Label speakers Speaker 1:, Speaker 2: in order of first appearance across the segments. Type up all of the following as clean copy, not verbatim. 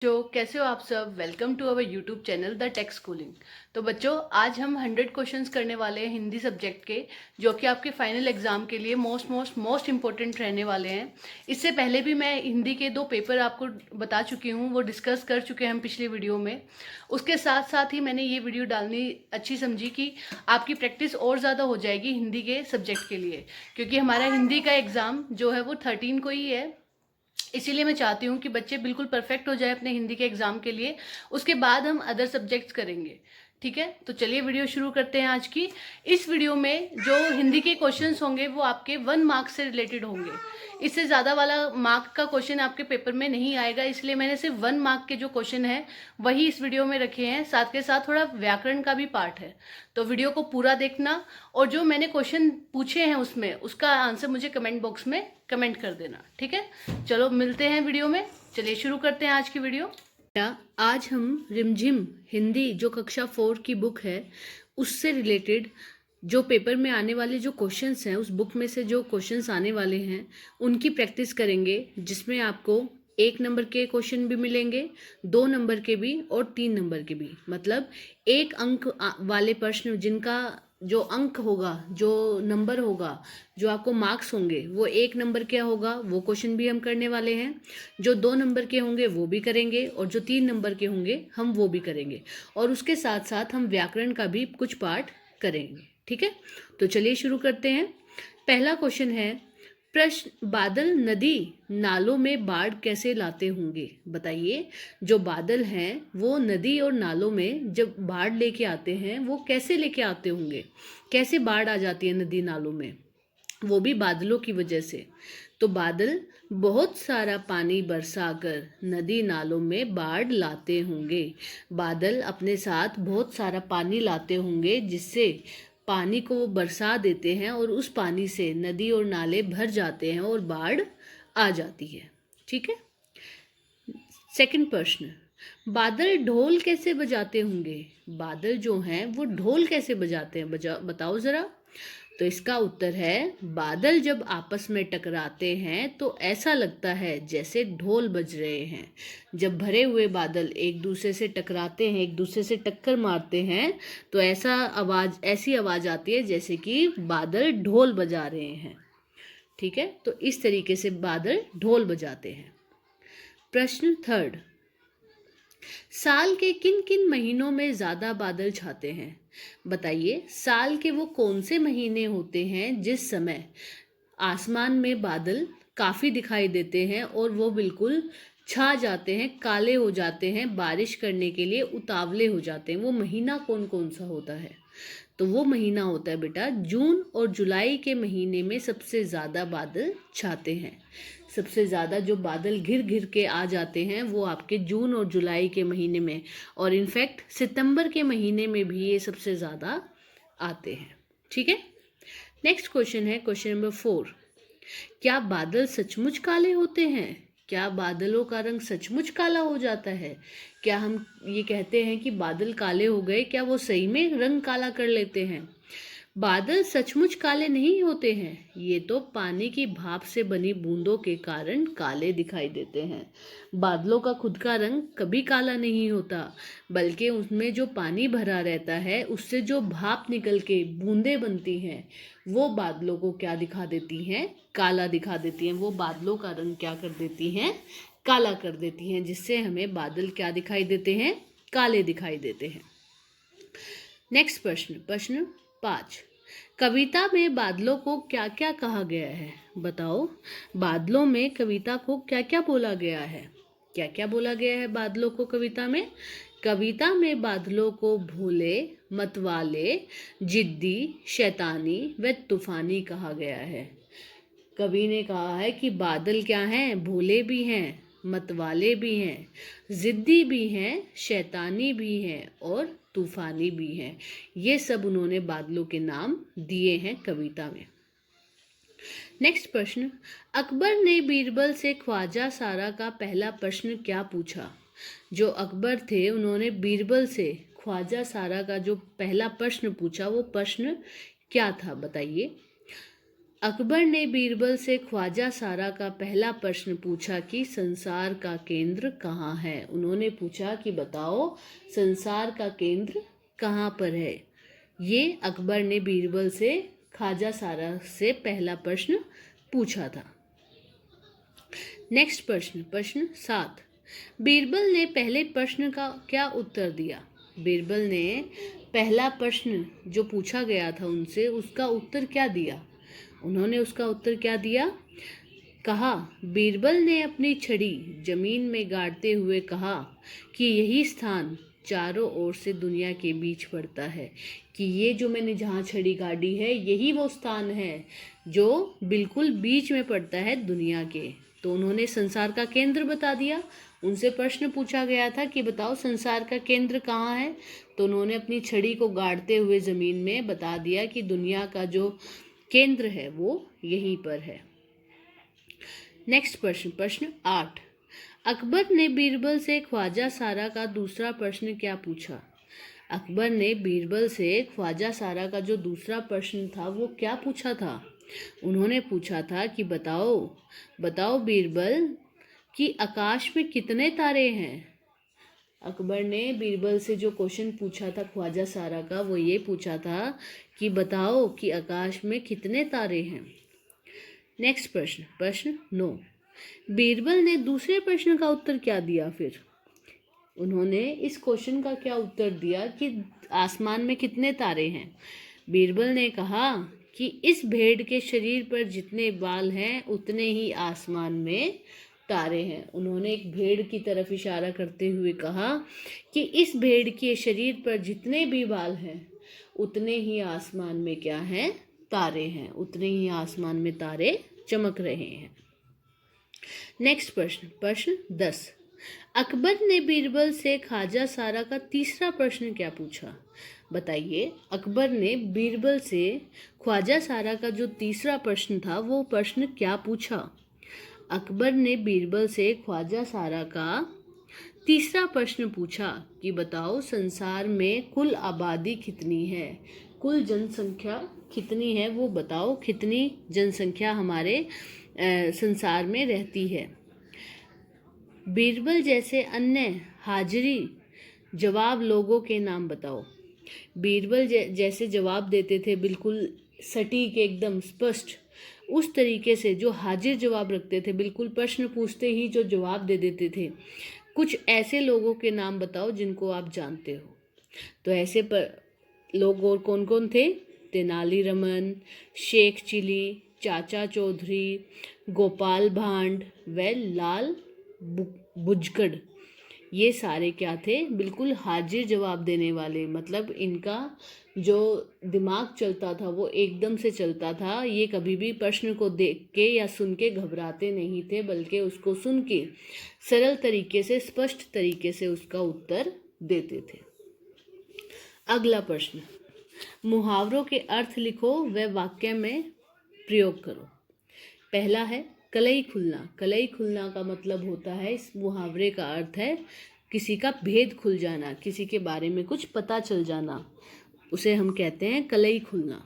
Speaker 1: जो कैसे हो आप सब। Welcome to our YouTube channel the Tech Schooling. तो बच्चों, आज हम 100 क्वेश्चंस करने वाले हैं हिंदी सब्जेक्ट के, जो कि आपके फाइनल एग्जाम के लिए मोस्ट इम्पोर्टेंट रहने वाले हैं। इससे पहले भी मैं हिंदी के 2 पेपर आपको बता चुकी हूँ, वो डिस्कस कर चुके हैं हम पिछले वीडियो में। उसके साथ साथ ही मैंने ये वीडियो डालनी अच्छी समझी कि आपकी प्रैक्टिस और ज़्यादा हो जाएगी हिंदी के सब्जेक्ट के लिए, क्योंकि हमारा हिंदी का एग्ज़ाम जो है वो 13 को ही है। इसीलिए मैं चाहती हूँ कि बच्चे बिल्कुल परफेक्ट हो जाए अपने हिंदी के एग्जाम के लिए। उसके बाद हम अदर सब्जेक्ट्स करेंगे। ठीक है, तो चलिए वीडियो शुरू करते हैं आज की। इस वीडियो में जो हिंदी के क्वेश्चंस होंगे वो आपके 1 मार्क्स से रिलेटेड होंगे। इससे ज़्यादा वाला मार्क का क्वेश्चन आपके पेपर में नहीं आएगा, इसलिए मैंने सिर्फ 1 मार्क के जो क्वेश्चन है वही इस वीडियो में रखे हैं। साथ के साथ थोड़ा व्याकरण का भी पार्ट है, तो वीडियो को पूरा देखना। और जो मैंने क्वेश्चन पूछे हैं उसमें उसका आंसर मुझे कमेंट बॉक्स में कमेंट कर देना। ठीक है, चलो मिलते हैं वीडियो में। चलिए शुरू करते हैं आज की वीडियो। आज हम रिमझिम हिंदी जो कक्षा 4 की बुक है उससे रिलेटेड जो पेपर में आने वाले जो क्वेश्चंस हैं, उस बुक में से जो क्वेश्चंस आने वाले हैं उनकी प्रैक्टिस करेंगे, जिसमें आपको 1 नंबर के क्वेश्चन भी मिलेंगे, 2 नंबर के भी और 3 नंबर के भी। मतलब 1 अंक वाले प्रश्न जिनका जो अंक होगा, जो नंबर होगा, जो आपको मार्क्स होंगे, वो 1 नंबर क्या होगा वो क्वेश्चन भी हम करने वाले हैं। जो 2 नंबर के होंगे वो भी करेंगे, और जो 3 नंबर के होंगे हम वो भी करेंगे। और उसके साथ साथ हम व्याकरण का भी कुछ पार्ट करेंगे। ठीक है, तो चलिए शुरू करते हैं। पहला क्वेश्चन है, प्रश्न, बादल नदी नालों में बाढ़ कैसे लाते होंगे? बताइए, जो बादल हैं वो नदी और नालों में जब बाढ़ लेके आते हैं वो कैसे लेके आते होंगे? कैसे बाढ़ आ जाती है नदी नालों में, वो भी बादलों की वजह से। तो बादल बहुत सारा पानी बरसाकर नदी नालों में बाढ़ लाते होंगे। बादल अपने साथ बहुत सारा पानी लाते होंगे, जिससे पानी को वो बरसा देते हैं और उस पानी से नदी और नाले भर जाते हैं और बाढ़ आ जाती है। ठीक है, सेकंड प्रश्न, बादल ढोल कैसे बजाते होंगे? बादल जो हैं वो ढोल कैसे बजाते हैं, बताओ जरा। तो इसका उत्तर है, बादल जब आपस में टकराते हैं तो ऐसा लगता है जैसे ढोल बज रहे हैं। जब भरे हुए बादल एक दूसरे से टकराते हैं, एक दूसरे से टक्कर मारते हैं, तो ऐसी आवाज आती है जैसे कि बादल ढोल बजा रहे हैं। ठीक है, तो इस तरीके से बादल ढोल बजाते हैं। प्रश्न थर्ड, साल के किन किन महीनों में ज़्यादा बादल छाते हैं? बताइए, साल के वो कौन से महीने होते हैं जिस समय आसमान में बादल काफ़ी दिखाई देते हैं और वो बिल्कुल छा जाते हैं, काले हो जाते हैं, बारिश करने के लिए उतावले हो जाते हैं? वो महीना कौन कौन सा होता है? तो वो महीना होता है बेटा जून और जुलाई के महीने में सबसे ज़्यादा बादल छाते हैं। सबसे ज़्यादा जो बादल घिर घिर के आ जाते हैं वो आपके जून और जुलाई के महीने में, और इनफैक्ट सितंबर के महीने में भी ये सबसे ज़्यादा आते हैं। ठीक है, नेक्स्ट क्वेश्चन है क्वेश्चन नंबर 4, क्या बादल सचमुच काले होते हैं? क्या बादलों का रंग सचमुच काला हो जाता है? क्या हम ये कहते हैं कि बादल काले हो गए, क्या वो सही में रंग काला कर लेते हैं? बादल सचमुच काले नहीं होते हैं, ये तो पानी की भाप से बनी बूंदों के कारण काले दिखाई देते हैं। बादलों का खुद का रंग कभी काला नहीं होता, बल्कि उसमें जो पानी भरा रहता है उससे जो भाप निकल के बूंदें बनती हैं वो बादलों को क्या दिखा देती हैं? काला दिखा देती हैं। वो बादलों का रंग क्या कर देती हैं? काला कर देती हैं, जिससे हमें बादल क्या दिखाई देते हैं? काले दिखाई देते हैं। नेक्स्ट प्रश्न, प्रश्न 5, कविता में बादलों को क्या क्या कहा गया है? बताओ, बादलों में कविता को क्या क्या बोला गया है? क्या क्या बोला गया है बादलों को कविता में? कविता में बादलों को भोले, मतवाले, जिद्दी, शैतानी व तूफानी कहा गया है। कवि ने कहा है कि बादल क्या हैं? भोले भी हैं, मतवाले भी हैं, जिद्दी भी हैं, शैतानी भी हैं और तूफानी भी हैं। ये सब उन्होंने बादलों के नाम दिए हैं कविता में। नेक्स्ट प्रश्न, अकबर ने बीरबल से ख्वाजा सारा का पहला प्रश्न क्या पूछा? जो अकबर थे उन्होंने बीरबल से ख्वाजा सारा का जो पहला प्रश्न पूछा वो प्रश्न क्या था? बताइए। अकबर ने बीरबल से ख्वाजा सारा का पहला प्रश्न पूछा कि संसार का केंद्र कहाँ है। उन्होंने पूछा कि बताओ संसार का केंद्र कहाँ पर है। ये अकबर ने बीरबल से ख्वाजा सारा से पहला प्रश्न पूछा था। नेक्स्ट प्रश्न, प्रश्न 7। बीरबल ने पहले प्रश्न का क्या उत्तर दिया। बीरबल ने पहला प्रश्न जो पूछा गया था उनसे, उसका उत्तर क्या दिया। उन्होंने उसका उत्तर क्या दिया। कहा, बीरबल ने अपनी छड़ी जमीन में गाड़ते हुए कहा कि यही स्थान चारों ओर से दुनिया के बीच पड़ता है, कि ये जो मैंने जहाँ छड़ी गाड़ी है यही वो स्थान है जो बिल्कुल बीच में पड़ता है दुनिया के। तो उन्होंने संसार का केंद्र बता दिया। उनसे प्रश्न पूछा गया था कि बताओ संसार का केंद्र कहाँ है, तो उन्होंने अपनी छड़ी को गाड़ते हुए ज़मीन में बता दिया कि दुनिया का जो केंद्र है वो यहीं पर है। नेक्स्ट प्रश्न, प्रश्न 8। अकबर ने बीरबल से ख्वाजा सारा का दूसरा प्रश्न क्या पूछा। अकबर ने बीरबल से ख्वाजा सारा का जो दूसरा प्रश्न था वो क्या पूछा था। उन्होंने पूछा था कि बताओ बीरबल कि आकाश में कितने तारे हैं। अकबर ने बीरबल से जो क्वेश्चन पूछा था ख्वाजा सारा का, वो ये पूछा था कि बताओ कि आकाश में कितने तारे हैं। नेक्स्ट प्रश्न, प्रश्न 9। बीरबल ने दूसरे प्रश्न का उत्तर क्या दिया फिर। उन्होंने इस क्वेश्चन का क्या उत्तर दिया कि आसमान में कितने तारे हैं। बीरबल ने कहा कि इस भेड़ के शरीर पर जितने बाल हैं उतने ही आसमान में तारे हैं। उन्होंने एक भेड़ की तरफ इशारा करते हुए कहा कि इस भेड़ के शरीर पर जितने भी बाल हैं उतने ही आसमान में क्या हैं, तारे हैं, उतने ही आसमान में तारे चमक रहे हैं। नेक्स्ट प्रश्न, प्रश्न 10। अकबर ने बीरबल से ख्वाजा सारा का तीसरा प्रश्न क्या पूछा। बताइए, अकबर ने बीरबल से ख्वाजा सारा का जो तीसरा प्रश्न था वो प्रश्न क्या पूछा। अकबर ने बीरबल से ख्वाजा सारा का तीसरा प्रश्न पूछा कि बताओ संसार में कुल आबादी कितनी है, कुल जनसंख्या कितनी है, वो बताओ कितनी जनसंख्या हमारे संसार में रहती है। बीरबल जैसे अन्य हाजिरी जवाब लोगों के नाम बताओ। बीरबल जैसे जवाब देते थे बिल्कुल सटीक, एकदम स्पष्ट, उस तरीके से जो हाजिर जवाब रखते थे, बिल्कुल प्रश्न पूछते ही जो जवाब दे देते थे, कुछ ऐसे लोगों के नाम बताओ जिनको आप जानते हो। तो ऐसे पर लोग और कौन कौन थे। तेनालीरामन, शेख चिली, चाचा चौधरी, गोपाल भांड व लाल बुजगड़। ये सारे क्या थे, बिल्कुल हाजिर जवाब देने वाले, मतलब इनका जो दिमाग चलता था वो एकदम से चलता था। ये कभी भी प्रश्न को देख के या सुन के घबराते नहीं थे, बल्कि उसको सुन के सरल तरीके से, स्पष्ट तरीके से उसका उत्तर देते थे। अगला प्रश्न, मुहावरों के अर्थ लिखो व वाक्य में प्रयोग करो। पहला है कलई खुलना। कलई खुलना का मतलब होता है, इस मुहावरे का अर्थ है किसी का भेद खुल जाना, किसी के बारे में कुछ पता चल जाना, उसे हम कहते हैं कलई खुलना।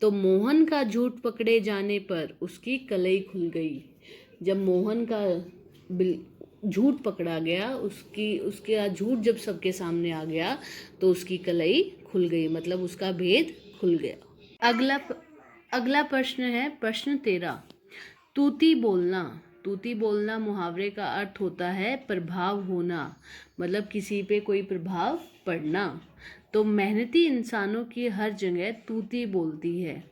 Speaker 1: तो मोहन का झूठ पकड़े जाने पर उसकी कलई खुल गई। जब मोहन का झूठ पकड़ा गया, उसका झूठ जब सबके सामने आ गया तो उसकी कलई खुल गई, मतलब उसका भेद खुल गया। अगला प्रश्न है प्रश्न 13। तूती बोलना। तूती बोलना मुहावरे का अर्थ होता है प्रभाव होना, मतलब किसी पे कोई प्रभाव पड़ना। तो मेहनती इंसानों की हर जगह तूती बोलती है।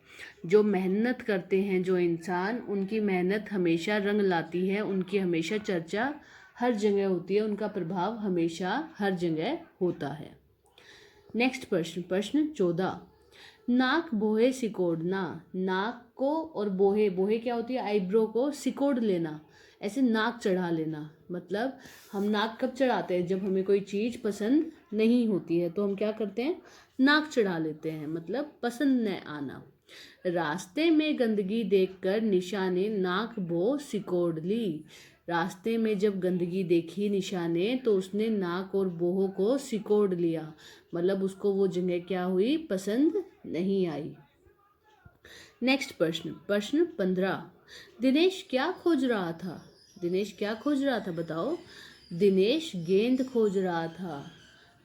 Speaker 1: जो मेहनत करते हैं जो इंसान, उनकी मेहनत हमेशा रंग लाती है, उनकी हमेशा चर्चा हर जगह होती है, उनका प्रभाव हमेशा हर जगह होता है। नेक्स्ट प्रश्न, प्रश्न 14। नाक बोहे सिकोड़ना। नाक को और बोहे, बोहे क्या होती है, आईब्रो को सिकोड़ लेना, ऐसे नाक चढ़ा लेना। मतलब हम नाक कब चढ़ाते हैं, जब हमें कोई चीज़ पसंद नहीं होती है तो हम क्या करते हैं, नाक चढ़ा लेते हैं, मतलब पसंद न आना। रास्ते में गंदगी देखकर निशा ने नाक बो सिकोड़ ली। रास्ते में जब गंदगी देखी निशा ने तो उसने नाक और बोह को सिकोड़ लिया, मतलब उसको वो जगह क्या हुई, पसंद नहीं आई। नेक्स्ट प्रश्न, प्रश्न 15। दिनेश क्या खोज रहा था? दिनेश क्या खोज रहा था बताओ? दिनेश गेंद खोज रहा था।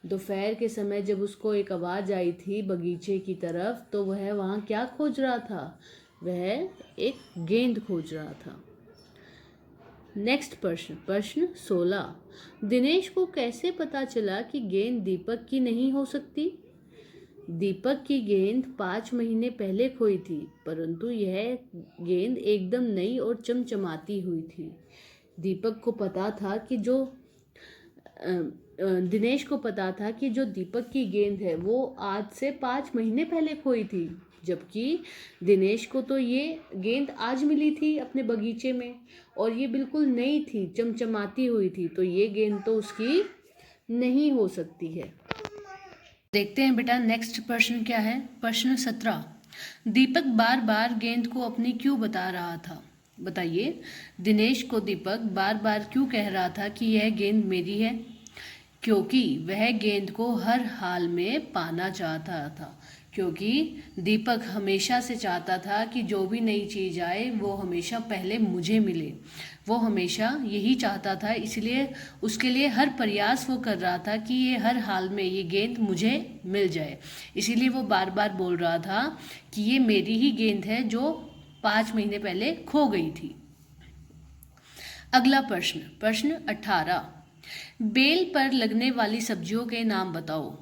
Speaker 1: दोपहर के समय जब उसको एक आवाज़ आई थी बगीचे की तरफ, तो वह वहाँ क्या खोज रहा था? वह एक गेंद खोज रहा था। नेक्स्ट प्रश्न, प्रश्न 16। दिनेश को कैसे पता चला कि गेंद दीपक की नहीं हो सकती? दीपक की गेंद 5 महीने पहले खोई थी, परंतु यह गेंद एकदम नई और चमचमाती हुई थी। दीपक को पता था कि जो दिनेश को पता था कि जो दीपक की गेंद है वो आज से 5 महीने पहले खोई थी, जबकि दिनेश को तो ये गेंद आज मिली थी अपने बगीचे में, और ये बिल्कुल नई थी, चमचमाती हुई थी, तो ये गेंद तो उसकी नहीं हो सकती है। देखते हैं बेटा नेक्स्ट प्रश्न क्या है। प्रश्न 17। दीपक बार बार गेंद को अपनी क्यों बता रहा था? बताइए, दिनेश को दीपक बार बार क्यों कह रहा था कि यह गेंद मेरी है? क्योंकि वह गेंद को हर हाल में पाना चाहता था। क्योंकि दीपक हमेशा से चाहता था कि जो भी नई चीज़ आए वो हमेशा पहले मुझे मिले। वो हमेशा यही चाहता था, इसलिए उसके लिए हर प्रयास वो कर रहा था कि ये हर हाल में ये गेंद मुझे मिल जाए। इसीलिए वो बार बार बोल रहा था कि ये मेरी ही गेंद है जो 5 महीने पहले खो गई थी। अगला प्रश्न, प्रश्न 18। बेल पर लगने वाली सब्जियों के नाम बताओ।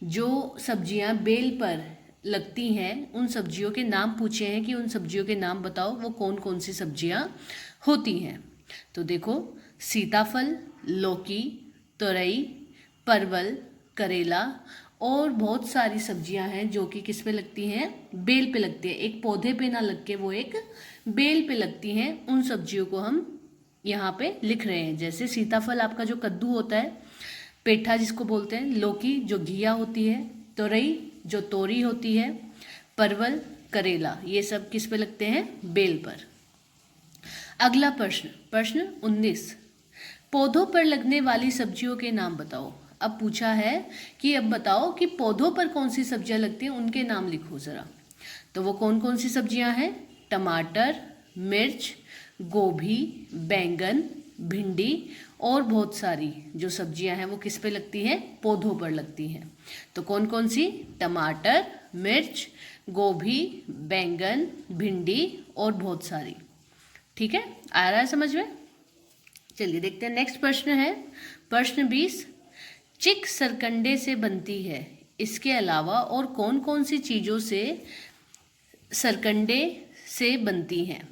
Speaker 1: जो सब्जियां बेल पर लगती हैं उन सब्जियों के नाम पूछे हैं कि उन सब्जियों के नाम बताओ, वो कौन कौन सी सब्जियां होती हैं। तो देखो, सीताफल, लौकी, तोरई, परवल, करेला और बहुत सारी सब्जियां हैं जो कि किस पे लगती हैं? बेल पे लगती हैं। एक पौधे पे ना लग के वो एक बेल पे लगती हैं। उन सब्जियों को हम यहाँ पे लिख रहे हैं। जैसे सीताफल आपका जो कद्दू होता है, पेठा जिसको बोलते हैं, लौकी जो घिया होती है, तोरई जो तोरी होती है, परवल, करेला, ये सब किस पे लगते हैं? बेल पर। अगला प्रश्न, प्रश्न 19। पौधों पर लगने वाली सब्जियों के नाम बताओ। अब पूछा है कि अब बताओ कि पौधों पर कौन सी सब्जियां लगती हैं, उनके नाम लिखो ज़रा। तो वो कौन कौन सी सब्जियां हैं? टमाटर, मिर्च, गोभी, बैंगन, भिंडी और बहुत सारी जो सब्जियां हैं वो किस पे लगती हैं? पौधों पर लगती हैं। तो कौन कौन सी? टमाटर, मिर्च, गोभी, बैंगन, भिंडी और बहुत सारी। ठीक है, आ रहा है समझ में? चलिए देखते हैं। नेक्स्ट प्रश्न है प्रश्न 20। चिक सरकंडे से बनती है, इसके अलावा और कौन कौन सी चीज़ों से सरकंडे से बनती हैं?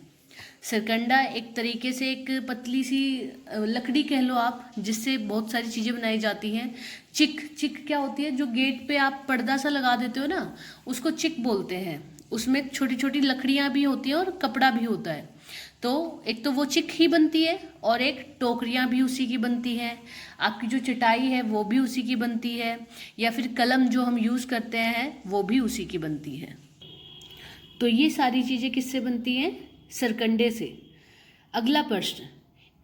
Speaker 1: सरकंडा एक तरीके से एक पतली सी लकड़ी कह लो आप, जिससे बहुत सारी चीज़ें बनाई जाती हैं। चिक, चिक क्या होती है? जो गेट पे आप पर्दा सा लगा देते हो ना, उसको चिक बोलते हैं। उसमें छोटी छोटी लकड़ियाँ भी होती हैं और कपड़ा भी होता है। तो एक तो वो चिक ही बनती है, और एक टोकरियाँ भी उसी की बनती हैं। आपकी जो चटाई है वो भी उसी की बनती है, या फिर कलम जो हम यूज़ करते हैं वो भी उसी की बनती है। तो ये सारी चीज़ें किससे बनती हैं? सरकंडे से। अगला प्रश्न,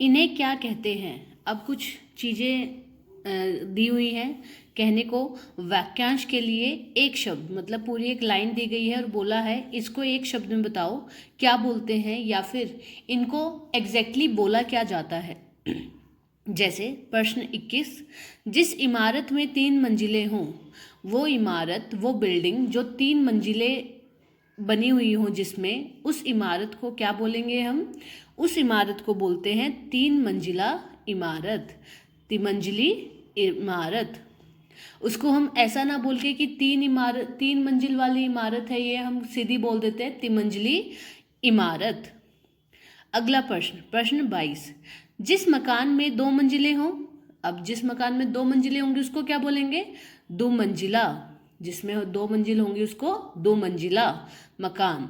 Speaker 1: इन्हें क्या कहते हैं? अब कुछ चीज़ें दी हुई हैं कहने को। वाक्यांश के लिए एक शब्द, मतलब पूरी एक लाइन दी गई है और बोला है इसको एक शब्द में बताओ क्या बोलते हैं, या फिर इनको एग्जैक्टली बोला क्या जाता है। जैसे प्रश्न 21। जिस इमारत में 3 मंजिलें हों, वो इमारत, वो बिल्डिंग जो 3 मंजिलें बनी हुई हो जिसमें, उस इमारत को क्या बोलेंगे हम? उस इमारत को बोलते हैं 3 मंजिला इमारत, तिमंजिली इमारत। उसको हम ऐसा ना बोल के कि 3 मंजिल वाली इमारत है, ये हम सीधी बोल देते हैं तिमंजिली इमारत। अगला प्रश्न, प्रश्न 22। जिस मकान में 2 मंजिलें हों, अब जिस मकान में 2 मंजिलें होंगी उसको क्या बोलेंगे? 2 मंजिला। जिसमें 2 मंजिल होंगी उसको 2 मंजिला मकान।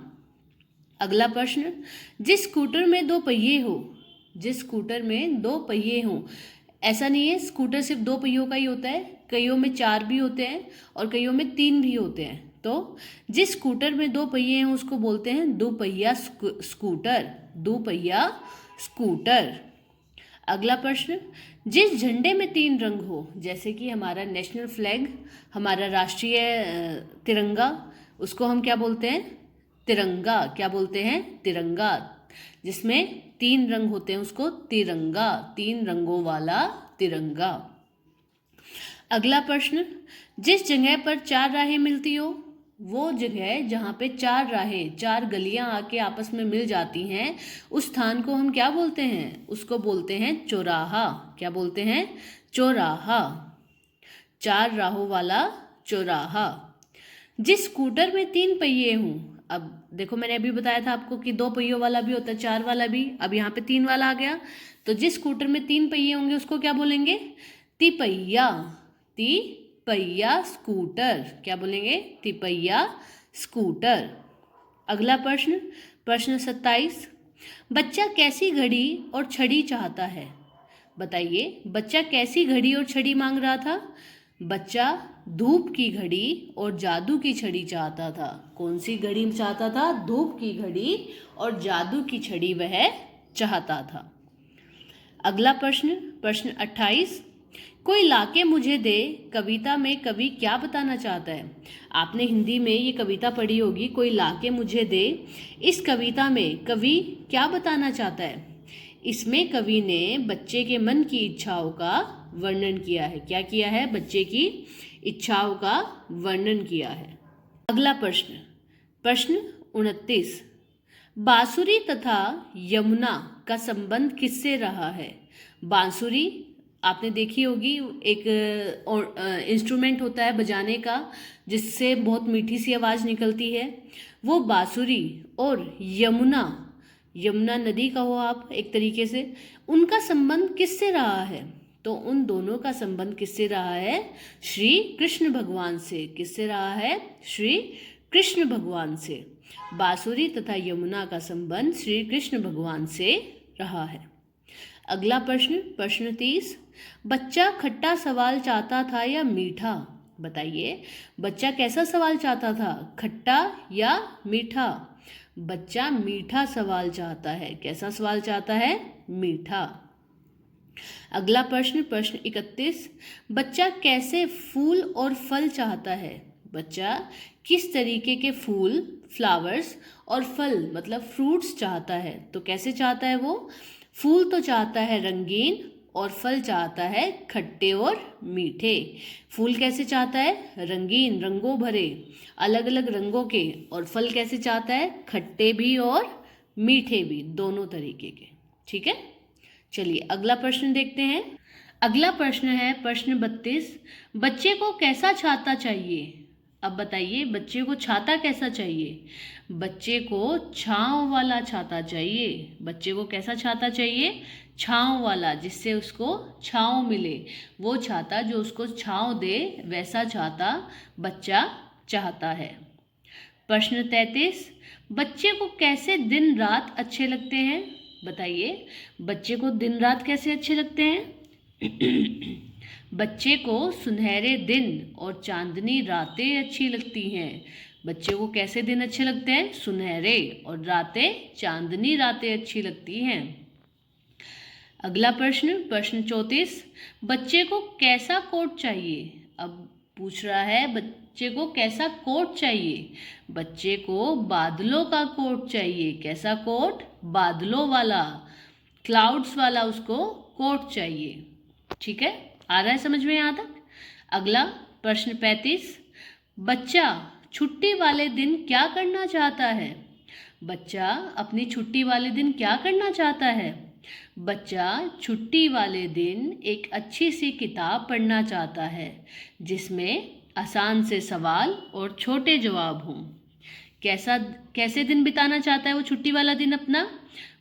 Speaker 1: अगला प्रश्न, जिस स्कूटर में 2 पहिए हो, जिस स्कूटर में 2 पहिए हों, ऐसा नहीं है स्कूटर सिर्फ 2 पहियों का ही होता है, कईयों में 4 भी होते हैं और कईयों में 3 भी होते हैं। तो जिस स्कूटर में 2 पहिए हैं उसको बोलते हैं दोपहिया स्कूटर, दोपहिया स्कूटर। अगला प्रश्न, जिस झंडे में 3 रंग हो, जैसे कि हमारा नेशनल फ्लैग, हमारा राष्ट्रीय तिरंगा, उसको हम क्या बोलते हैं? तिरंगा। क्या बोलते हैं? तिरंगा। जिसमें 3 रंग होते हैं उसको तिरंगा, 3 रंगों वाला तिरंगा। अगला प्रश्न, जिस जगह पर 4 राहें मिलती हो, वो जगह जहाँ पे 4 राहें, 4 गलियां आके आपस में मिल जाती हैं, उस स्थान को हम क्या बोलते हैं? उसको बोलते हैं चौराहा। क्या बोलते हैं? चौराहा। 4 राहों वाला चौराहा। जिस स्कूटर में 3 पहिए हों, अब देखो मैंने अभी बताया था आपको कि 2 पहियों वाला भी होता है, 4 वाला भी, अब यहाँ पे 3 वाला आ गया। तो जिस स्कूटर में 3 पहिए होंगे उसको क्या बोलेंगे? तिपहिया। तिपहिया स्कूटर। क्या बोलेंगे? तिपहिया स्कूटर। अगला प्रश्न, प्रश्न 27, बच्चा कैसी घड़ी और छड़ी चाहता है? बताइए, बच्चा कैसी घड़ी और छड़ी मांग रहा था? बच्चा धूप की घड़ी और जादू की छड़ी चाहता था। कौन सी घड़ी चाहता था? धूप की घड़ी और जादू की छड़ी वह चाहता था। अगला प्रश्न, प्रश्न 28, कोई लाके मुझे दे कविता में कवि क्या बताना चाहता है? आपने हिंदी में ये कविता पढ़ी होगी, कोई लाके मुझे दे। इस कविता में कवि क्या बताना चाहता है? इसमें कवि ने बच्चे के मन की इच्छाओं का वर्णन किया है। क्या किया है? बच्चे की इच्छाओं का वर्णन किया है। अगला प्रश्न, प्रश्न 29, बांसुरी तथा यमुना का संबंध किससे रहा है? बांसुरी आपने देखी होगी, एक इंस्ट्रूमेंट होता है बजाने का जिससे बहुत मीठी सी आवाज़ निकलती है, वो बांसुरी और यमुना, यमुना नदी का हो आप एक तरीके से, उनका संबंध किससे रहा है? तो उन दोनों का संबंध किससे रहा है? श्री कृष्ण भगवान से। किससे रहा है? श्री कृष्ण भगवान से। बांसुरी तथा यमुना का संबंध श्री कृष्ण भगवान से रहा है। अगला प्रश्न, प्रश्न 30, बच्चा खट्टा सवाल चाहता था या मीठा? बताइए, बच्चा कैसा सवाल चाहता था? खट्टा या मीठा? बच्चा मीठा सवाल चाहता है। कैसा सवाल चाहता है? मीठा। अगला प्रश्न, प्रश्न 31, बच्चा कैसे फूल और फल चाहता है? बच्चा किस तरीके के फूल, फ्लावर्स और फल मतलब फ्रूट्स चाहता है? तो कैसे चाहता है वो? फूल तो चाहता है रंगीन और फल चाहता है खट्टे और मीठे। फूल कैसे चाहता है? रंगीन, रंगों भरे, अलग अलग रंगों के। और फल कैसे चाहता है? खट्टे भी और मीठे भी, दोनों तरीके के। ठीक है, चलिए अगला प्रश्न देखते हैं। अगला प्रश्न है प्रश्न 32, बच्चे को कैसा छाता चाहिए? अब बताइए, बच्चे को छाता कैसा चाहिए? बच्चे को छांव वाला छाता चाहिए। बच्चे को कैसा छाता चाहिए? छांव वाला, जिससे उसको छांव मिले। वो छाता जो उसको छांव दे, वैसा छाता बच्चा चाहता है। प्रश्न 33, बच्चे को कैसे दिन रात अच्छे लगते हैं? बताइए, बच्चे को दिन रात कैसे अच्छे लगते हैं? बच्चे को सुनहरे दिन और चांदनी रातें अच्छी लगती हैं। बच्चे को कैसे दिन अच्छे लगते हैं? सुनहरे, और रातें, चांदनी रातें अच्छी लगती हैं। अगला प्रश्न, प्रश्न 34, बच्चे को कैसा कोट चाहिए? अब पूछ रहा है बच्चे को कैसा कोट चाहिए? बच्चे को बादलों का कोट चाहिए। कैसा कोट? बादलों वाला, क्लाउड्स वाला उसको कोट चाहिए। ठीक है, आ रहा है समझ में यहाँ तक? अगला प्रश्न 35, बच्चा छुट्टी वाले दिन क्या करना चाहता है? बच्चा अपनी छुट्टी वाले दिन क्या करना चाहता है? बच्चा छुट्टी वाले दिन एक अच्छी सी किताब पढ़ना चाहता है जिसमें आसान से सवाल और छोटे जवाब हों। कैसे दिन बिताना चाहता है वो छुट्टी वाला दिन अपना?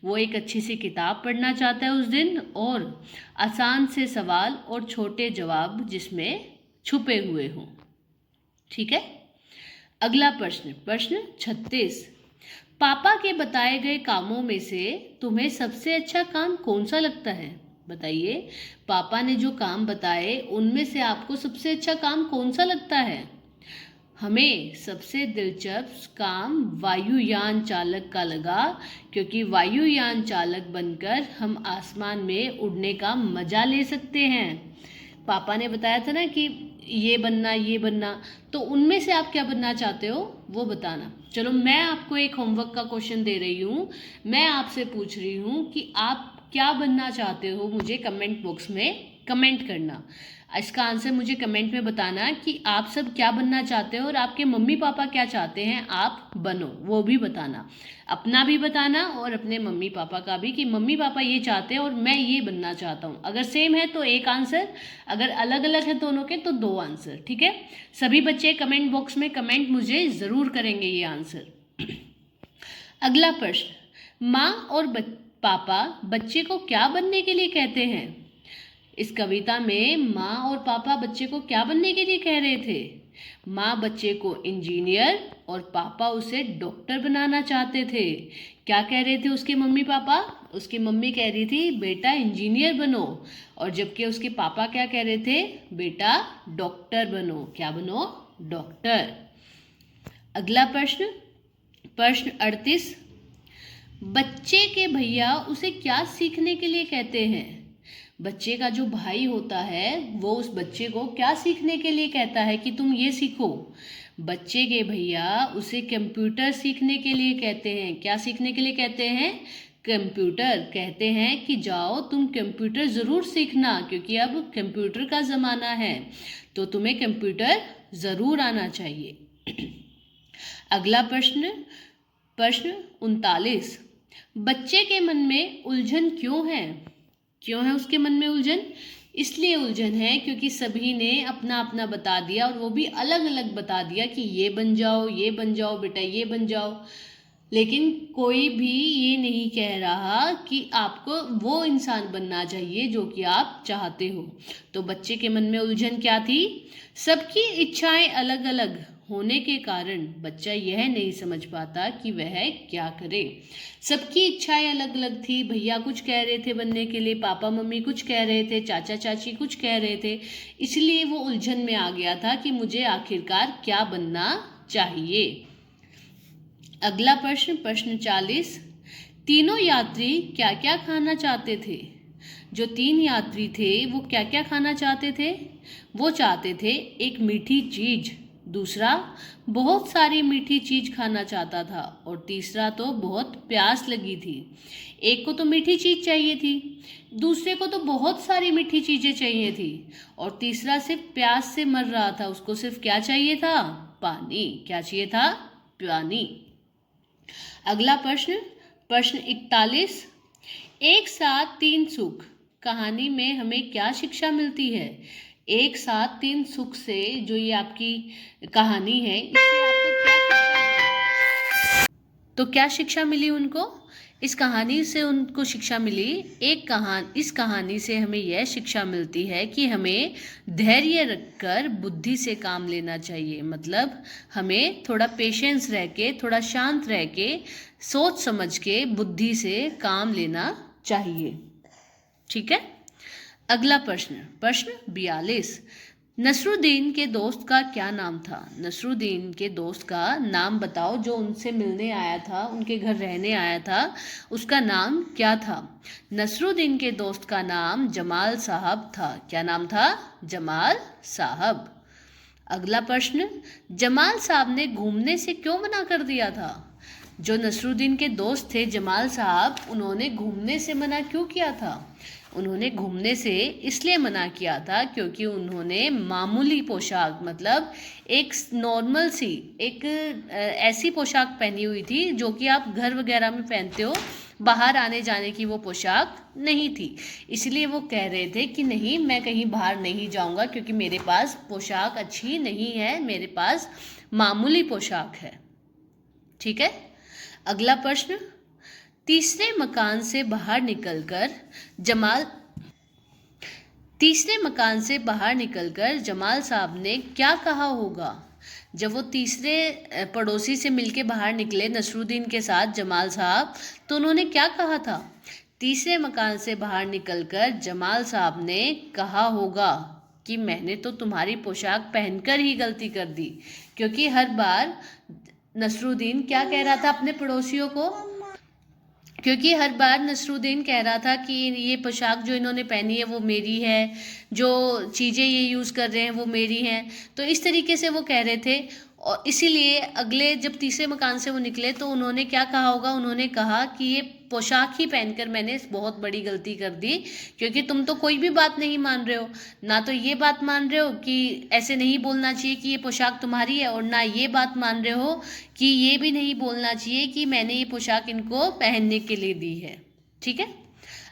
Speaker 1: वो एक अच्छी सी किताब पढ़ना चाहता है उस दिन, और आसान से सवाल और छोटे जवाब जिसमें छुपे हुए हों। ठीक है, अगला प्रश्न, प्रश्न 36, पापा के बताए गए कामों में से तुम्हें सबसे अच्छा काम कौन सा लगता है? बताइए, पापा ने जो काम बताए उनमें से आपको सबसे अच्छा काम कौन सा लगता है? हमें सबसे दिलचस्प काम वायुयान चालक का लगा, क्योंकि वायुयान चालक बनकर हम आसमान में उड़ने का मज़ा ले सकते हैं।
Speaker 2: पापा ने बताया था ना कि ये बनना, तो उनमें से आप क्या बनना चाहते हो वो बताना। चलो मैं आपको एक होमवर्क का क्वेश्चन दे रही हूँ, मैं आपसे पूछ रही हूँ कि आप क्या बनना चाहते हो, मुझे कमेंट बॉक्स में कमेंट करना। इसका आंसर मुझे कमेंट में बताना कि आप सब क्या बनना चाहते हो और आपके मम्मी पापा क्या चाहते हैं आप बनो, वो भी बताना। अपना भी बताना और अपने मम्मी पापा का भी कि मम्मी पापा ये चाहते हैं और मैं ये बनना चाहता हूँ। अगर सेम है तो एक आंसर, अगर अलग अलग है दोनों के तो 2 आंसर। ठीक है, सभी बच्चे कमेंट बॉक्स में कमेंट मुझे ज़रूर करेंगे ये आंसर। अगला प्रश्न, माँ और पापा बच्चे को क्या बनने के लिए कहते हैं? इस कविता में माँ और पापा बच्चे को क्या बनने के लिए कह रहे थे? माँ बच्चे को इंजीनियर और पापा उसे डॉक्टर बनाना चाहते थे। क्या कह रहे थे उसके मम्मी पापा? उसकी मम्मी कह रही थी बेटा इंजीनियर बनो, और जबकि उसके पापा क्या कह रहे थे? बेटा डॉक्टर बनो। क्या बनो? डॉक्टर। अगला प्रश्न, प्रश्न 38, बच्चे के भैया उसे क्या सीखने के लिए कहते हैं? बच्चे का जो भाई होता है वो उस बच्चे को क्या सीखने के लिए कहता है कि तुम ये सीखो? बच्चे के भैया उसे कंप्यूटर सीखने के लिए कहते हैं। क्या सीखने के लिए कहते हैं? कंप्यूटर। कहते हैं कि जाओ तुम कंप्यूटर ज़रूर सीखना, क्योंकि अब कंप्यूटर का ज़माना है, तो तुम्हें कंप्यूटर ज़रूर आना चाहिए। अगला प्रश्न, प्रश्न 39, बच्चे के मन में उलझन क्यों है? क्यों है उसके मन में उलझन? इसलिए उलझन है क्योंकि सभी ने अपना अपना बता दिया, और वो भी अलग अलग बता दिया कि ये बन जाओ, ये बन जाओ, बेटा ये बन जाओ, लेकिन कोई भी ये नहीं कह रहा कि आपको वो इंसान बनना चाहिए जो कि आप चाहते हो। तो बच्चे के मन में उलझन क्या थी? सबकी इच्छाएं अलग अलग होने के कारण बच्चा यह नहीं समझ पाता कि वह क्या करे। सबकी इच्छाएं अलग अलग थी, भैया कुछ कह रहे थे बनने के लिए, पापा मम्मी कुछ कह रहे थे, चाचा चाची कुछ कह रहे थे, इसलिए वो उलझन में आ गया था कि मुझे आखिरकार क्या बनना चाहिए। अगला प्रश्न, प्रश्न 40, तीनों यात्री क्या क्या खाना चाहते थे? जो 3 यात्री थे वो क्या क्या खाना चाहते थे? वो चाहते थे एक मीठी चीज़, दूसरा बहुत सारी मीठी चीज़ खाना चाहता था, और तीसरा तो बहुत प्यास लगी थी। एक को तो मीठी चीज़ चाहिए थी, दूसरे को तो बहुत सारी मीठी चीज़ें चाहिए थी, और तीसरा सिर्फ प्यास से मर रहा था, उसको सिर्फ क्या चाहिए था? पानी। क्या चाहिए था? पानी। अगला प्रश्न, प्रश्न 41, एक साथ 3 सुख कहानी में हमें क्या शिक्षा मिलती है? एक साथ 3 सुख से जो ये आपकी कहानी है, इससे आपको क्या शिक्षा मिली उनको? इस कहानी से उनको शिक्षा मिली, इस कहानी से हमें यह शिक्षा मिलती है कि हमें धैर्य रखकर बुद्धि से काम लेना चाहिए। मतलब हमें थोड़ा पेशेंस रह के, थोड़ा शांत रह के, सोच समझ के बुद्धि से काम लेना चाहिए। ठीक है। अगला प्रश्न, प्रश्न 42, नसरुद्दीन के दोस्त का क्या नाम था? नसरुद्दीन के दोस्त का नाम बताओ, जो उनसे मिलने आया था, उनके घर रहने आया था, उसका नाम क्या था? नसरुद्दीन के दोस्त का नाम जमाल साहब था। क्या नाम था? जमाल साहब। अगला प्रश्न, जमाल साहब ने घूमने से क्यों मना कर दिया था? जो नसरुद्दीन के दोस्त थे जमाल साहब, उन्होंने घूमने से मना क्यों किया था? उन्होंने घूमने से इसलिए मना किया था क्योंकि उन्होंने मामूली पोशाक, मतलब एक नॉर्मल सी, एक ऐसी पोशाक पहनी हुई थी जो कि आप घर वगैरह में पहनते हो, बाहर आने जाने की वो पोशाक नहीं थी। इसलिए वो कह रहे थे कि नहीं, मैं कहीं बाहर नहीं जाऊंगा क्योंकि मेरे पास पोशाक अच्छी नहीं है, मेरे पास मामूली पोशाक है। ठीक है। अगला प्रश्न, तीसरे मकान से बाहर निकलकर जमाल साहब ने क्या कहा होगा? जब वो तीसरे पड़ोसी से मिलके बाहर निकले नसरुद्दीन के साथ जमाल साहब, तो उन्होंने क्या कहा था? तीसरे मकान से बाहर निकलकर जमाल साहब ने कहा होगा कि मैंने तो तुम्हारी पोशाक पहनकर ही गलती कर दी, क्योंकि हर बार नसरुद्दीन क्या कह रहा था अपने पड़ोसियों को क्योंकि हर बार नसरुद्दीन कह रहा था कि ये पोशाक जो इन्होंने पहनी है वो मेरी है, जो चीज़ें ये यूज़ कर रहे हैं वो मेरी हैं, तो इस तरीके से वो कह रहे थे। और इसीलिए अगले जब तीसरे मकान से वो निकले तो उन्होंने क्या कहा होगा, उन्होंने कहा कि ये पोशाक ही पहनकर मैंने बहुत बड़ी गलती कर दी, क्योंकि तुम तो कोई भी बात नहीं मान रहे हो, ना तो ये बात मान रहे हो कि ऐसे नहीं बोलना चाहिए कि ये पोशाक तुम्हारी है, और ना ये बात मान रहे हो कि ये भी नहीं बोलना चाहिए कि मैंने ये पोशाक इनको पहनने के लिए दी है। ठीक है।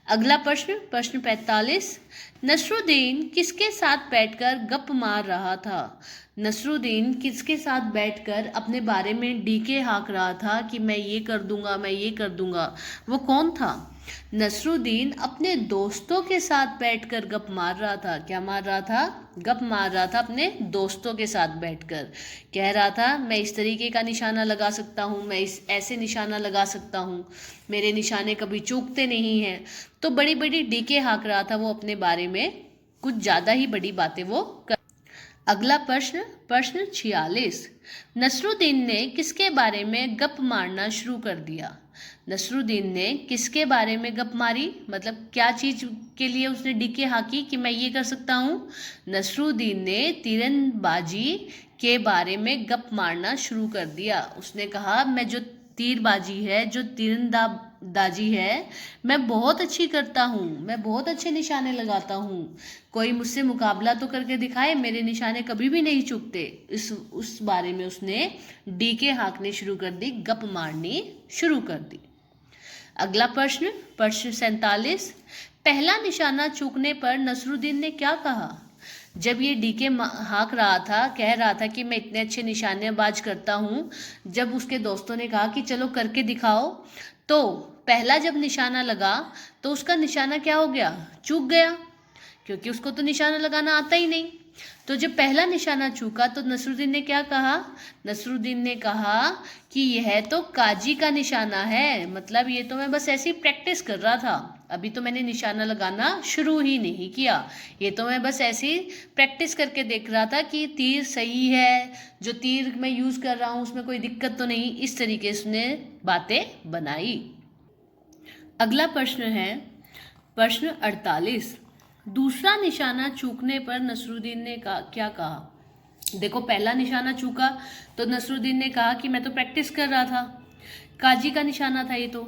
Speaker 2: अगला प्रश्न, प्रश्न 45, नसरुद्दीन किसके साथ बैठकर गप मार रहा था? नसरुद्दीन किसके साथ बैठकर अपने बारे में डीके हाँक रहा था कि मैं ये कर दूंगा, मैं ये कर दूंगा? वो कौन था? नसरुद्दीन अपने दोस्तों के साथ बैठकर गप मार रहा था। क्या मार रहा था? गप मार रहा था अपने दोस्तों के साथ बैठकर। कह रहा था मैं इस तरीके का निशाना लगा सकता हूँ, मैं इस ऐसे निशाना लगा सकता हूँ, मेरे निशाने कभी चूकते नहीं हैं। तो बड़ी बड़ी डीके हाँक रहा था वो अपने बारे में, कुछ ज़्यादा ही बड़ी बातें वो कर। अगला प्रश्न, प्रश्न 46, नसरुद्दीन ने किसके बारे में गप मारना शुरू कर दिया? नसरुद्दीन ने किसके बारे में गप मारी, मतलब क्या चीज़ के लिए उसने डीके हाँकी कि मैं ये कर सकता हूँ? नसरुद्दीन ने तीरंदाजी के बारे में गप मारना शुरू कर दिया। उसने कहा मैं जो तीरबाजी है, जो तीरंदाजी है, मैं बहुत अच्छी करता हूँ, मैं बहुत अच्छे निशाने लगाता हूँ, कोई मुझसे मुकाबला तो करके दिखाए, मेरे निशाने कभी भी नहीं चूकते। उस बारे में उसने डीके हाँकने शुरू कर दी, गप मारनी शुरू कर दी। अगला प्रश्न, प्रश्न 47, पहला निशाना चूकने पर नसरुद्दीन ने क्या कहा? जब ये डीके हाँक रहा था, कह रहा था कि मैं इतने अच्छे निशानेबाज करता हूँ, जब उसके दोस्तों ने कहा कि चलो करके दिखाओ, तो पहला जब निशाना लगा तो उसका निशाना क्या हो गया? चूक गया, क्योंकि उसको तो निशाना लगाना आता ही नहीं। तो जब पहला निशाना चूका तो नसरुद्दीन ने क्या कहा? नसरुद्दीन ने कहा कि यह तो काजी का निशाना है, मतलब ये तो मैं बस ऐसी प्रैक्टिस कर रहा था, अभी तो मैंने निशाना लगाना शुरू ही नहीं किया, ये तो मैं बस ऐसी प्रैक्टिस करके देख रहा था कि तीर सही है, जो तीर मैं यूज़ कर रहा हूँ उसमें कोई दिक्कत तो नहीं। इस तरीके से उसने बातें बनाई। अगला प्रश्न है प्रश्न 48, दूसरा निशाना चूकने पर नसरुद्दीन ने क्या कहा? देखो पहला निशाना चूका तो नसरुद्दीन ने कहा कि मैं तो प्रैक्टिस कर रहा था, काजी का निशाना था ये तो,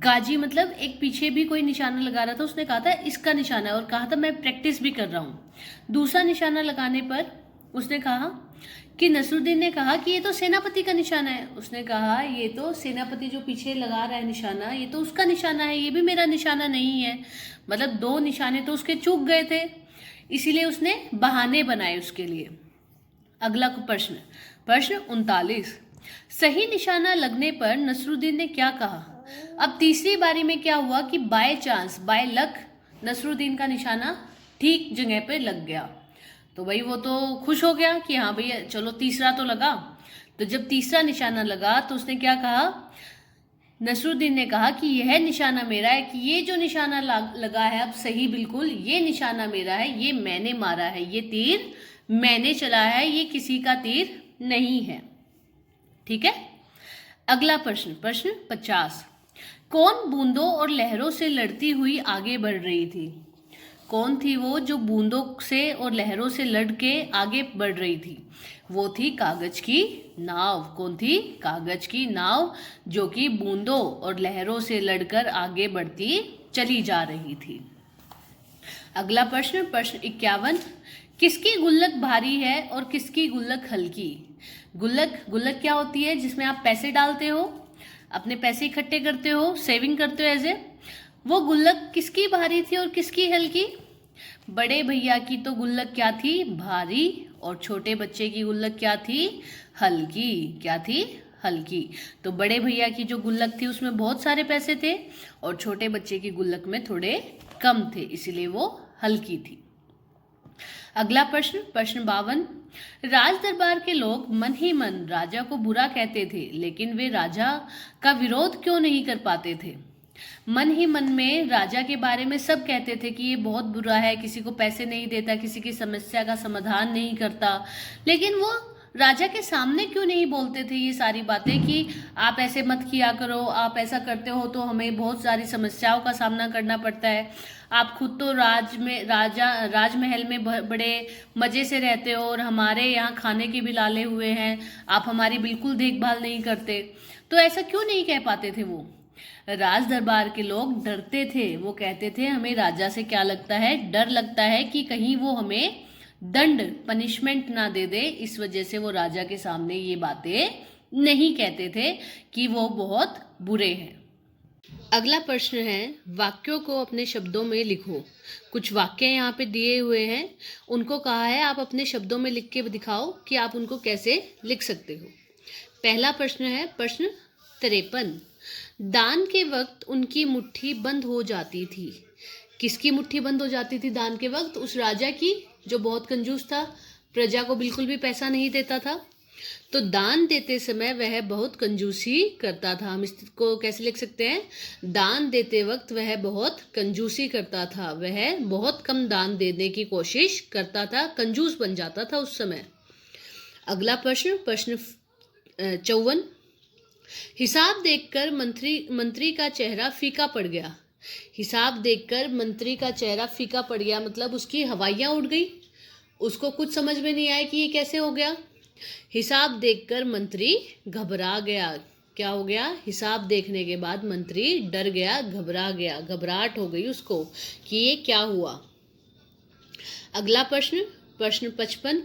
Speaker 2: काजी मतलब एक पीछे भी कोई निशाना लगा रहा था, उसने कहा था इसका निशाना है, और कहा था मैं प्रैक्टिस भी कर रहा हूँ। दूसरा निशाना लगाने पर उसने कहा कि नसरुद्दीन ने कहा कि ये तो सेनापति का निशाना है, उसने कहा ये तो सेनापति जो पीछे लगा रहा है निशाना, ये तो उसका निशाना है, ये भी मेरा निशाना नहीं है। मतलब दो निशाने तो उसके चूक गए थे, इसीलिए उसने बहाने बनाए उसके लिए। अगला प्रश्न, प्रश्न 39, सही निशाना लगने पर नसरुद्दीन ने क्या कहा? अब तीसरी बारी में क्या हुआ कि by chance, by luck Nasruddin का निशाना ठीक जगह पे लग गया, तो भाई वो तो खुश हो गया कि हाँ भैया चलो तीसरा तो लगा। तो जब तीसरा निशाना लगा तो उसने क्या कहा? नसरुद्दीन ने कहा कि यह निशाना मेरा है, कि ये जो निशाना लगा है अब सही बिल्कुल, ये निशाना मेरा है, ये मैंने मारा है, ये तीर मैंने चलाया है, ये किसी का तीर नहीं है। ठीक है। अगला प्रश्न, प्रश्न 50, कौन बूंदों और लहरों से लड़ती हुई आगे बढ़ रही थी? कौन थी वो जो बूंदों से और लहरों से लड़ के आगे बढ़ रही थी? वो थी कागज की नाव। कौन थी? कागज की नाव, जो कि बूंदों और लहरों से लड़कर आगे बढ़ती चली जा रही थी। अगला प्रश्न, प्रश्न 51, किसकी गुल्लक भारी है और किसकी गुल्लक हल्की? गुल्लक क्या होती है? जिसमें आप पैसे डालते हो, अपने पैसे इकट्ठे करते हो, सेविंग करते हो ऐसे। वो गुल्लक किसकी भारी थी और किसकी हल्की? बड़े भैया की तो गुल्लक क्या थी? भारी, और छोटे बच्चे की गुल्लक क्या थी? हल्की। क्या थी? हल्की। तो बड़े भैया की जो गुल्लक थी उसमें बहुत सारे पैसे थे और छोटे बच्चे की गुल्लक में थोड़े कम थे, इसीलिए वो हल्की थी। अगला प्रश्न, प्रश्न 52, राज दरबार के लोग मन ही मन राजा को बुरा कहते थे, लेकिन वे राजा का विरोध क्यों नहीं कर पाते थे? मन ही मन में राजा के बारे में सब कहते थे कि ये बहुत बुरा है, किसी को पैसे नहीं देता, किसी की समस्या का समाधान नहीं करता, लेकिन वो राजा के सामने क्यों नहीं बोलते थे ये सारी बातें कि आप ऐसे मत किया करो, आप ऐसा करते हो तो हमें बहुत सारी समस्याओं का सामना करना पड़ता है। आप खुद तो राजमहल में बड़े मज़े से रहते हो और हमारे यहाँ खाने के भी लाले हुए हैं, आप हमारी बिल्कुल देखभाल नहीं करते। तो ऐसा क्यों नहीं कह पाते थे वो? राज दरबार के लोग डरते थे, वो कहते थे हमें राजा से क्या लगता है, डर लगता है कि कहीं वो हमें दंड पनिशमेंट ना दे दे, इस वजह से वो राजा के सामने ये बातें नहीं कहते थे कि वो बहुत बुरे हैं। अगला प्रश्न है, वाक्यों को अपने शब्दों में लिखो। कुछ वाक्य यहाँ पे दिए हुए हैं, उनको कहा है आप अपने शब्दों में लिख के दिखाओ कि आप उनको कैसे लिख सकते हो। पहला प्रश्न है प्रश्न 53, दान के वक्त उनकी मुट्ठी बंद हो जाती थी। किसकी मुट्ठी बंद हो जाती थी दान के वक्त? उस राजा की जो बहुत कंजूस था, प्रजा को बिल्कुल भी पैसा नहीं देता था। तो दान देते समय वह बहुत कंजूसी करता था। हम इसको कैसे लिख सकते हैं? दान देते वक्त वह बहुत कंजूसी करता था, वह बहुत कम दान देने की कोशिश करता था, कंजूस बन जाता था उस समय। अगला प्रश्न 54, हिसाब देखकर मंत्री का चेहरा फीका पड़ गया। हिसाब देखकर मंत्री का चेहरा फीका पड़ गया मतलब उसकी हवाइयाँ उड़ गई, उसको कुछ समझ में नहीं आया कि ये कैसे हो गया। हिसाब देखकर मंत्री घबरा गया। क्या हो गया? हिसाब देखने के बाद मंत्री डर गया, घबरा गया, घबराहट हो गई उसको कि ये क्या हुआ। अगला प्रश्न 55,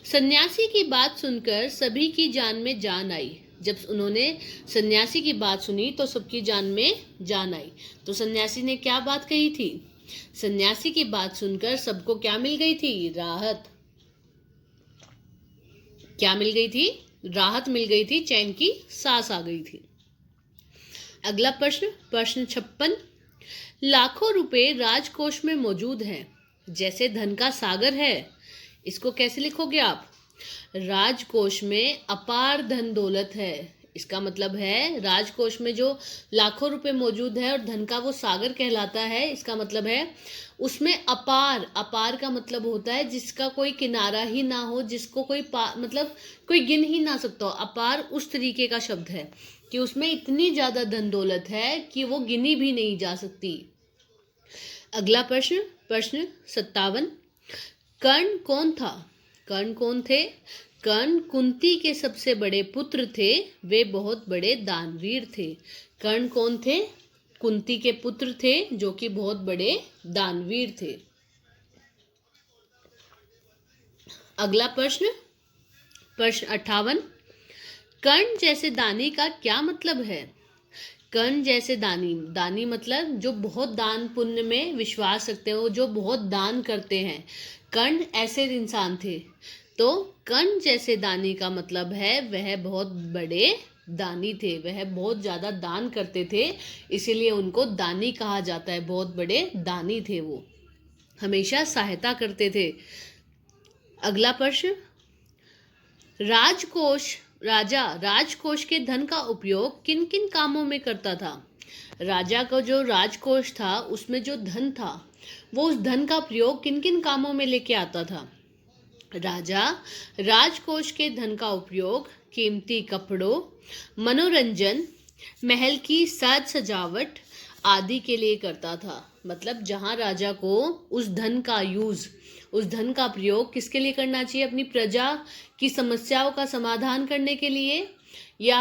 Speaker 2: सन्यासी की बात सुनकर सभी की जान में जान आई। जब उन्होंने सन्यासी की बात सुनी तो सबकी जान में जान आई। तो सन्यासी ने क्या बात कही थी? सन्यासी की बात सुनकर सबको क्या मिल गई थी? राहत। क्या मिल गई थी? राहत मिल गई थी, चैन की सांस आ गई थी। अगला प्रश्न 56, लाखों रुपए राजकोष में मौजूद हैं, जैसे धन का सागर है। इसको कैसे लिखोगे आप? राजकोष में अपार धन दौलत है। इसका मतलब है राजकोष में जो लाखों रुपए मौजूद है और धन का वो सागर कहलाता है, इसका मतलब है उसमें अपार। अपार का मतलब होता है जिसका कोई किनारा ही ना हो, जिसको कोई मतलब कोई गिन ही ना सकता हो। अपार उस तरीके का शब्द है कि उसमें इतनी ज्यादा धन दौलत है कि वो गिनी भी नहीं जा सकती। अगला प्रश्न 57, कर्ण कौन था? कर्ण कौन थे? कर्ण कुंती के सबसे बड़े पुत्र थे, वे बहुत बड़े दानवीर थे। कर्ण कौन थे? कुंती के पुत्र थे जो कि बहुत बड़े दानवीर थे। अगला प्रश्न 58, कर्ण जैसे दानी का क्या मतलब है? कर्ण जैसे दानी मतलब जो बहुत दान पुण्य में विश्वास रखते हैं, वो जो बहुत दान करते हैं, कर्ण ऐसे इंसान थे। तो कर्ण जैसे दानी का मतलब है वह बहुत बड़े दानी थे, वह बहुत ज़्यादा दान करते थे, इसीलिए उनको दानी कहा जाता है। बहुत बड़े दानी थे, वो हमेशा सहायता करते थे। अगला प्रश्न, राजा राजकोष के धन का उपयोग किन किन कामों में करता था? राजा का जो राजकोष था उसमें जो धन था वो उस धन का प्रयोग किन किन कामों में लेके आता था? राजा राजकोष के धन का उपयोग कीमती कपड़ों, मनोरंजन, महल की साज सजावट आदि के लिए करता था। मतलब जहाँ राजा को उस धन का प्रयोग किसके लिए करना चाहिए? अपनी प्रजा की समस्याओं का समाधान करने के लिए, या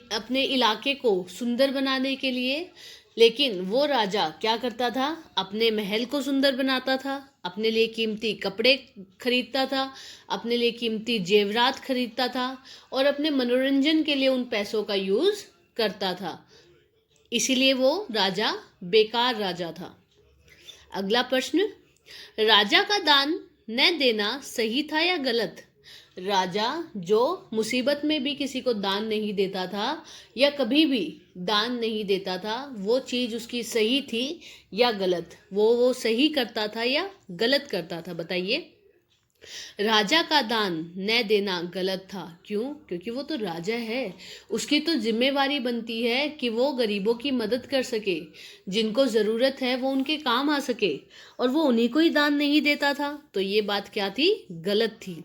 Speaker 2: अपने इलाके को सुंदर बनाने के लिए। लेकिन वो राजा क्या करता था? अपने महल को सुंदर बनाता था, अपने लिए कीमती कपड़े खरीदता था, अपने लिए कीमती जेवरात खरीदता था और अपने मनोरंजन के लिए उन पैसों का यूज करता था। इसीलिए वो राजा बेकार राजा था। अगला प्रश्न, राजा का दान न देना सही था या गलत? राजा जो मुसीबत में भी किसी को दान नहीं देता था या कभी भी दान नहीं देता था, वो चीज़ उसकी सही थी या गलत? वो सही करता था या गलत करता था? बताइए। राजा का दान न देना गलत था। क्यों? क्योंकि वो तो राजा है, उसकी तो जिम्मेवारी बनती है कि वो गरीबों की मदद कर सके, जिनको ज़रूरत है वो उनके काम आ सके, और वो उन्हीं को ही दान नहीं देता था। तो ये बात क्या थी? गलत थी।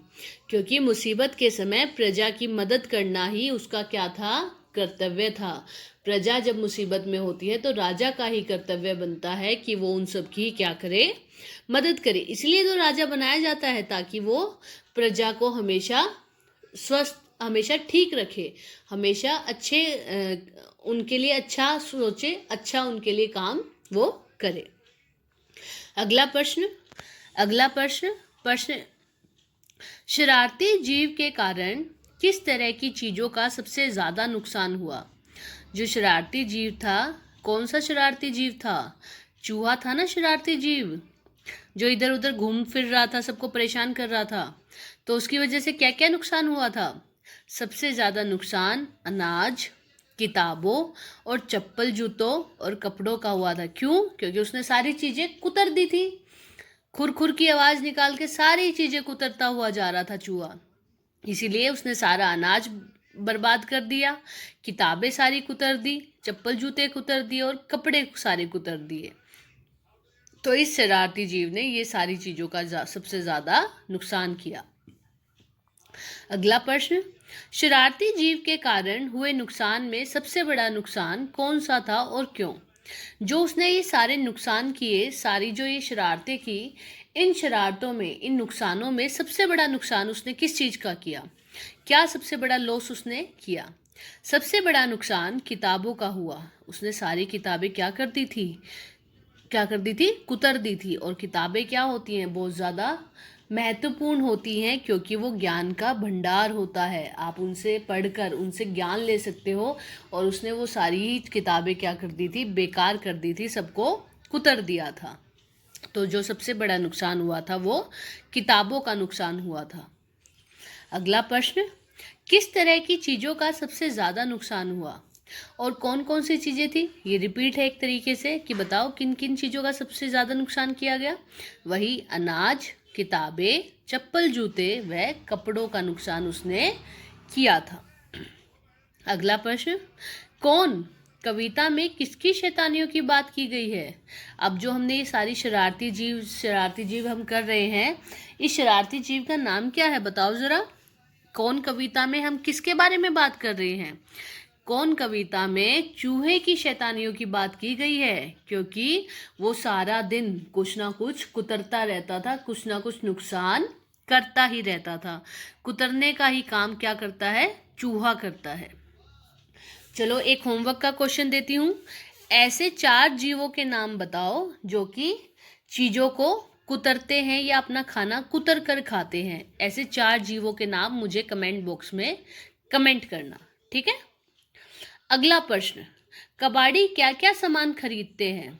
Speaker 2: क्योंकि मुसीबत के समय प्रजा की मदद करना ही उसका क्या था? कर्तव्य था। प्रजा जब मुसीबत में होती है तो राजा का ही कर्तव्य बनता है कि वो उन सब की क्या करे? मदद करे। इसलिए तो राजा बनाया जाता है, ताकि वो प्रजा को हमेशा स्वस्थ, हमेशा ठीक रखे, हमेशा अच्छे उनके लिए अच्छा सोचे, अच्छा उनके लिए काम वो करे। अगला प्रश्न अगला प्रश्न शरारती जीव के कारण किस तरह की चीजों का सबसे ज्यादा नुकसान हुआ? जो शरारती जीव था, कौन सा शरारती जीव था? चूहा था ना शरारती जीव, जो इधर उधर घूम फिर रहा था, सबको परेशान कर रहा था। तो उसकी वजह से क्या क्या नुकसान हुआ था? सबसे ज़्यादा नुकसान अनाज, किताबों और चप्पल जूतों और कपड़ों का हुआ था। क्यों? क्योंकि उसने सारी चीज़ें कुतर दी थी। खुर खुर की आवाज़ निकाल के सारी चीज़ें कुतरता हुआ जा रहा था चूहा। इसीलिए उसने सारा अनाज बर्बाद कर दिया, किताबें सारी कुतर दी, चप्पल जूते कुतर दिए और कपड़े सारे कुतर दिए। तो इस शरारती जीव ने ये सारी चीज़ों का सबसे ज़्यादा नुकसान किया। अगला प्रश्न शरारती जीव के कारण हुए नुकसान में सबसे बड़ा नुकसान कौन सा था और क्यों? जो उसने ये सारे नुकसान किए, सारी जो ये शरारतें की, इन शरारतों में, इन नुकसानों में सबसे बड़ा नुकसान उसने किस चीज़ का किया? क्या सबसे बड़ा लॉस उसने किया? सबसे बड़ा नुकसान किताबों का हुआ। उसने सारी किताबें क्या कर दी थी? कुतर दी थी। और किताबें क्या होती हैं? बहुत ज़्यादा महत्वपूर्ण होती हैं, क्योंकि वो ज्ञान का भंडार होता है। आप उनसे पढ़कर उनसे ज्ञान ले सकते हो, और उसने वो सारी किताबें क्या कर दी थी? बेकार कर दी थी, सबको कुतर दिया था। तो जो सबसे बड़ा नुकसान हुआ था वो किताबों का नुकसान हुआ था। अगला प्रश्न किस तरह की चीज़ों का सबसे ज़्यादा नुकसान हुआ और कौन कौन सी चीज़ें थी? ये रिपीट है एक तरीके से कि बताओ किन किन चीज़ों का सबसे ज़्यादा नुकसान किया गया। वही अनाज, किताबें, चप्पल जूते व कपड़ों का नुकसान उसने किया था। अगला प्रश्न कौन कविता में किसकी शैतानियों की बात की गई है? अब जो हमने ये सारी शरारती जीव हम कर रहे हैं, इस शरारती जीव का नाम क्या है? बताओ ज़रा। कौन कविता में हम किसके बारे में बात कर रहे हैं? कौन कविता में चूहे की शैतानियों की बात की गई है, क्योंकि वो सारा दिन कुछ ना कुछ कुतरता रहता था, कुछ ना कुछ नुकसान करता ही रहता था। कुतरने का ही काम क्या करता है? चूहा करता है। चलो एक होमवर्क का क्वेश्चन देती हूँ। ऐसे 4 जीवों के नाम बताओ जो कि चीज़ों को कुतरते हैं या अपना खाना कुतर कर खाते हैं। ऐसे 4 जीवों के नाम मुझे कमेंट बॉक्स में कमेंट करना, ठीक है? अगला प्रश्न कबाड़ी क्या क्या सामान खरीदते हैं?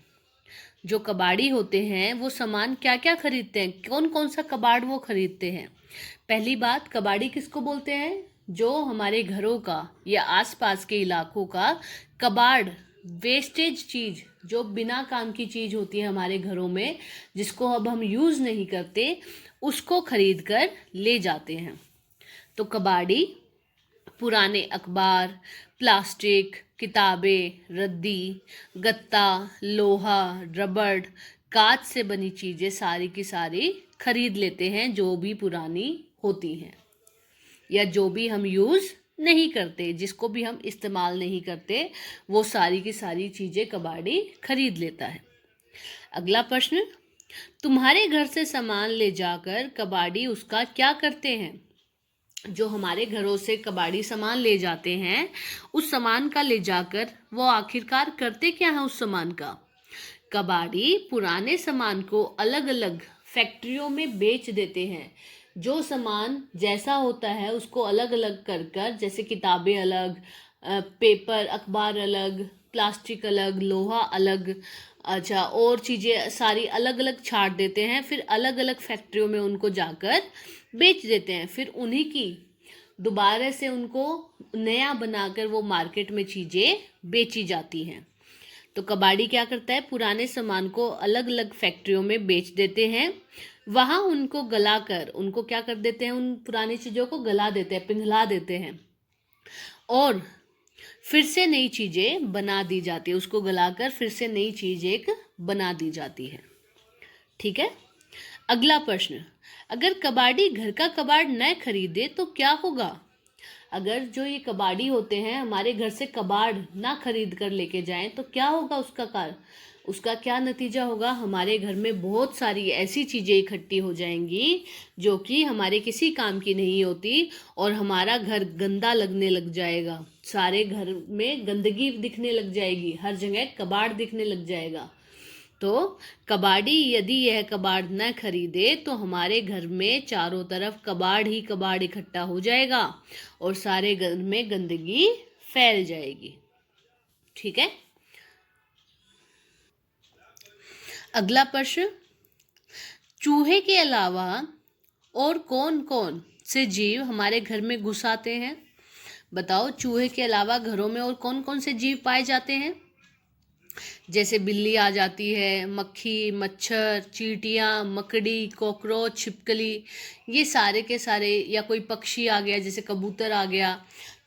Speaker 2: जो कबाड़ी होते हैं वो सामान क्या क्या खरीदते हैं? कौन कौन सा कबाड़ वो खरीदते हैं? पहली बात, कबाड़ी किसको बोलते हैं? जो हमारे घरों का या आसपास के इलाकों का कबाड़, वेस्टेज चीज़, जो बिना काम की चीज़ होती है हमारे घरों में, जिसको अब हम यूज़ नहीं करते, उसको खरीद कर ले जाते हैं। तो कबाड़ी पुराने अखबार, प्लास्टिक, किताबें, रद्दी, गत्ता, लोहा, रबड़, कांच से बनी चीज़ें सारी की सारी खरीद लेते हैं, जो भी पुरानी होती हैं या जो भी हम यूज़ नहीं करते, जिसको भी हम इस्तेमाल नहीं करते, वो सारी की सारी चीज़ें कबाड़ी खरीद लेता है। अगला प्रश्न तुम्हारे घर से सामान ले जाकर कबाड़ी उसका क्या करते हैं? जो हमारे घरों से कबाड़ी सामान ले जाते हैं, उस सामान का ले जाकर वो आखिरकार करते क्या है उस सामान का? कबाड़ी पुराने सामान को अलग अलग फैक्ट्रियों में बेच देते हैं। जो सामान जैसा होता है उसको अलग अलग कर कर, जैसे किताबें अलग, पेपर अखबार अलग, प्लास्टिक अलग, लोहा अलग, अच्छा और चीज़ें सारी अलग अलग छाट देते हैं, फिर अलग अलग फैक्ट्रियों में उनको जाकर बेच देते हैं। फिर उन्हीं की दोबारा से उनको नया बनाकर वो मार्केट में चीज़ें बेची जाती हैं। तो कबाड़ी क्या करता है? पुराने सामान को अलग अलग फैक्ट्रियों में बेच देते हैं, वहाँ उनको गलाकर, उनको क्या कर देते हैं, उन पुरानी चीज़ों को गला देते हैं, पिघला देते हैं और फिर से नई चीज़ें बना दी जाती है। उसको गलाकर फिर से नई चीज़ एक बना दी जाती है। ठीक है। अगला प्रश्न, अगर कबाड़ी घर का कबाड़ न खरीदे तो क्या होगा? अगर जो ये कबाड़ी होते हैं हमारे घर से कबाड़ ना खरीद कर लेके जाएं तो क्या होगा उसका क्या नतीजा होगा? हमारे घर में बहुत सारी ऐसी चीज़ें इकट्ठी हो जाएंगी जो कि हमारे किसी काम की नहीं होती और हमारा घर गंदा लगने लग जाएगा। सारे घर में गंदगी दिखने लग जाएगी, हर जगह कबाड़ दिखने लग जाएगा। तो कबाड़ी यदि यह कबाड़ न खरीदे तो हमारे घर में चारों तरफ कबाड़ ही कबाड़ इकट्ठा हो जाएगा और सारे घर में गंदगी फैल जाएगी। ठीक है। अगला प्रश्न, चूहे के अलावा और कौन कौन से जीव हमारे घर में घुस आते हैं? बताओ, चूहे के अलावा घरों में और कौन कौन से जीव पाए जाते हैं? जैसे बिल्ली आ जाती है, मक्खी, मच्छर, चींटियाँ, मकड़ी, कॉकरोच, छिपकली, ये सारे के सारे, या कोई पक्षी आ गया जैसे कबूतर आ गया,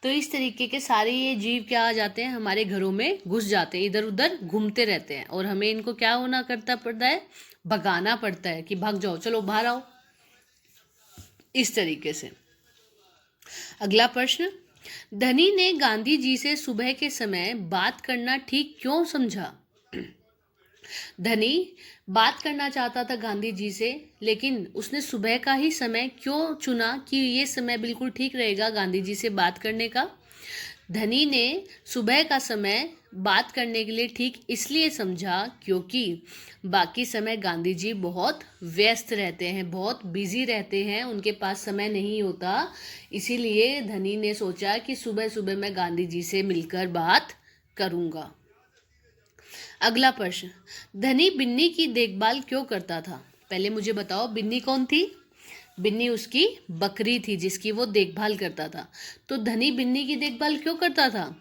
Speaker 2: तो इस तरीके के सारे ये जीव क्या आ जाते हैं, हमारे घरों में घुस जाते हैं, इधर उधर घूमते रहते हैं और हमें इनको क्या होना करता पड़ता है, भगाना पड़ता है कि भाग जाओ, चलो बाहर आओ, इस तरीके से। अगला प्रश्न, धनी ने गांधी जी से सुबह के समय बात करना ठीक क्यों समझा? धनी बात करना चाहता था गांधी जी से, लेकिन उसने सुबह का ही समय क्यों चुना कि ये समय बिल्कुल ठीक रहेगा गांधी जी से बात करने का? धनी ने सुबह का समय बात करने के लिए ठीक इसलिए समझा क्योंकि बाकी समय गांधी जी बहुत व्यस्त रहते हैं, बहुत बिजी रहते हैं, उनके पास समय नहीं होता। इसीलिए धनी ने सोचा कि सुबह सुबह मैं गांधी जी से मिलकर बात करूंगा। अगला प्रश्न, धनी बिन्नी की देखभाल क्यों करता था? पहले मुझे बताओ, बिन्नी कौन थी? बिन्नी उसकी बकरी थी जिसकी वो देखभाल करता था। तो धनी बिन्नी की देखभाल क्यों करता था?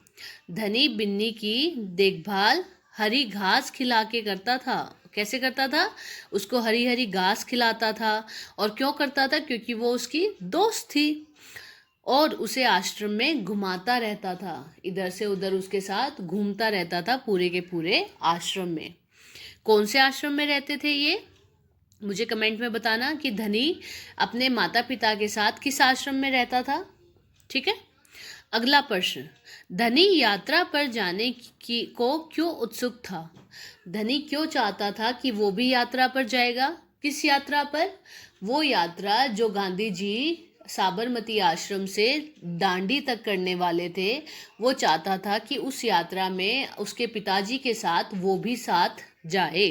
Speaker 2: धनी बिन्नी की देखभाल हरी घास खिला के करता था। कैसे करता था? उसको हरी हरी घास खिलाता था। और क्यों करता था? क्योंकि वो उसकी दोस्त थी और उसे आश्रम में घुमाता रहता था, इधर से उधर उसके साथ घूमता रहता था पूरे के पूरे आश्रम में। कौन से आश्रम में रहते थे ये? मुझे कमेंट में बताना कि धनी अपने माता पिता के साथ किस आश्रम में रहता था। ठीक है। अगला प्रश्न, धनी यात्रा पर जाने की को क्यों उत्सुक था? धनी क्यों चाहता था कि वो भी यात्रा पर जाएगा? किस यात्रा पर? वो यात्रा जो गांधी जी साबरमती आश्रम से दांडी तक करने वाले थे, वो चाहता था कि उस यात्रा में उसके पिताजी के साथ वो भी साथ जाए।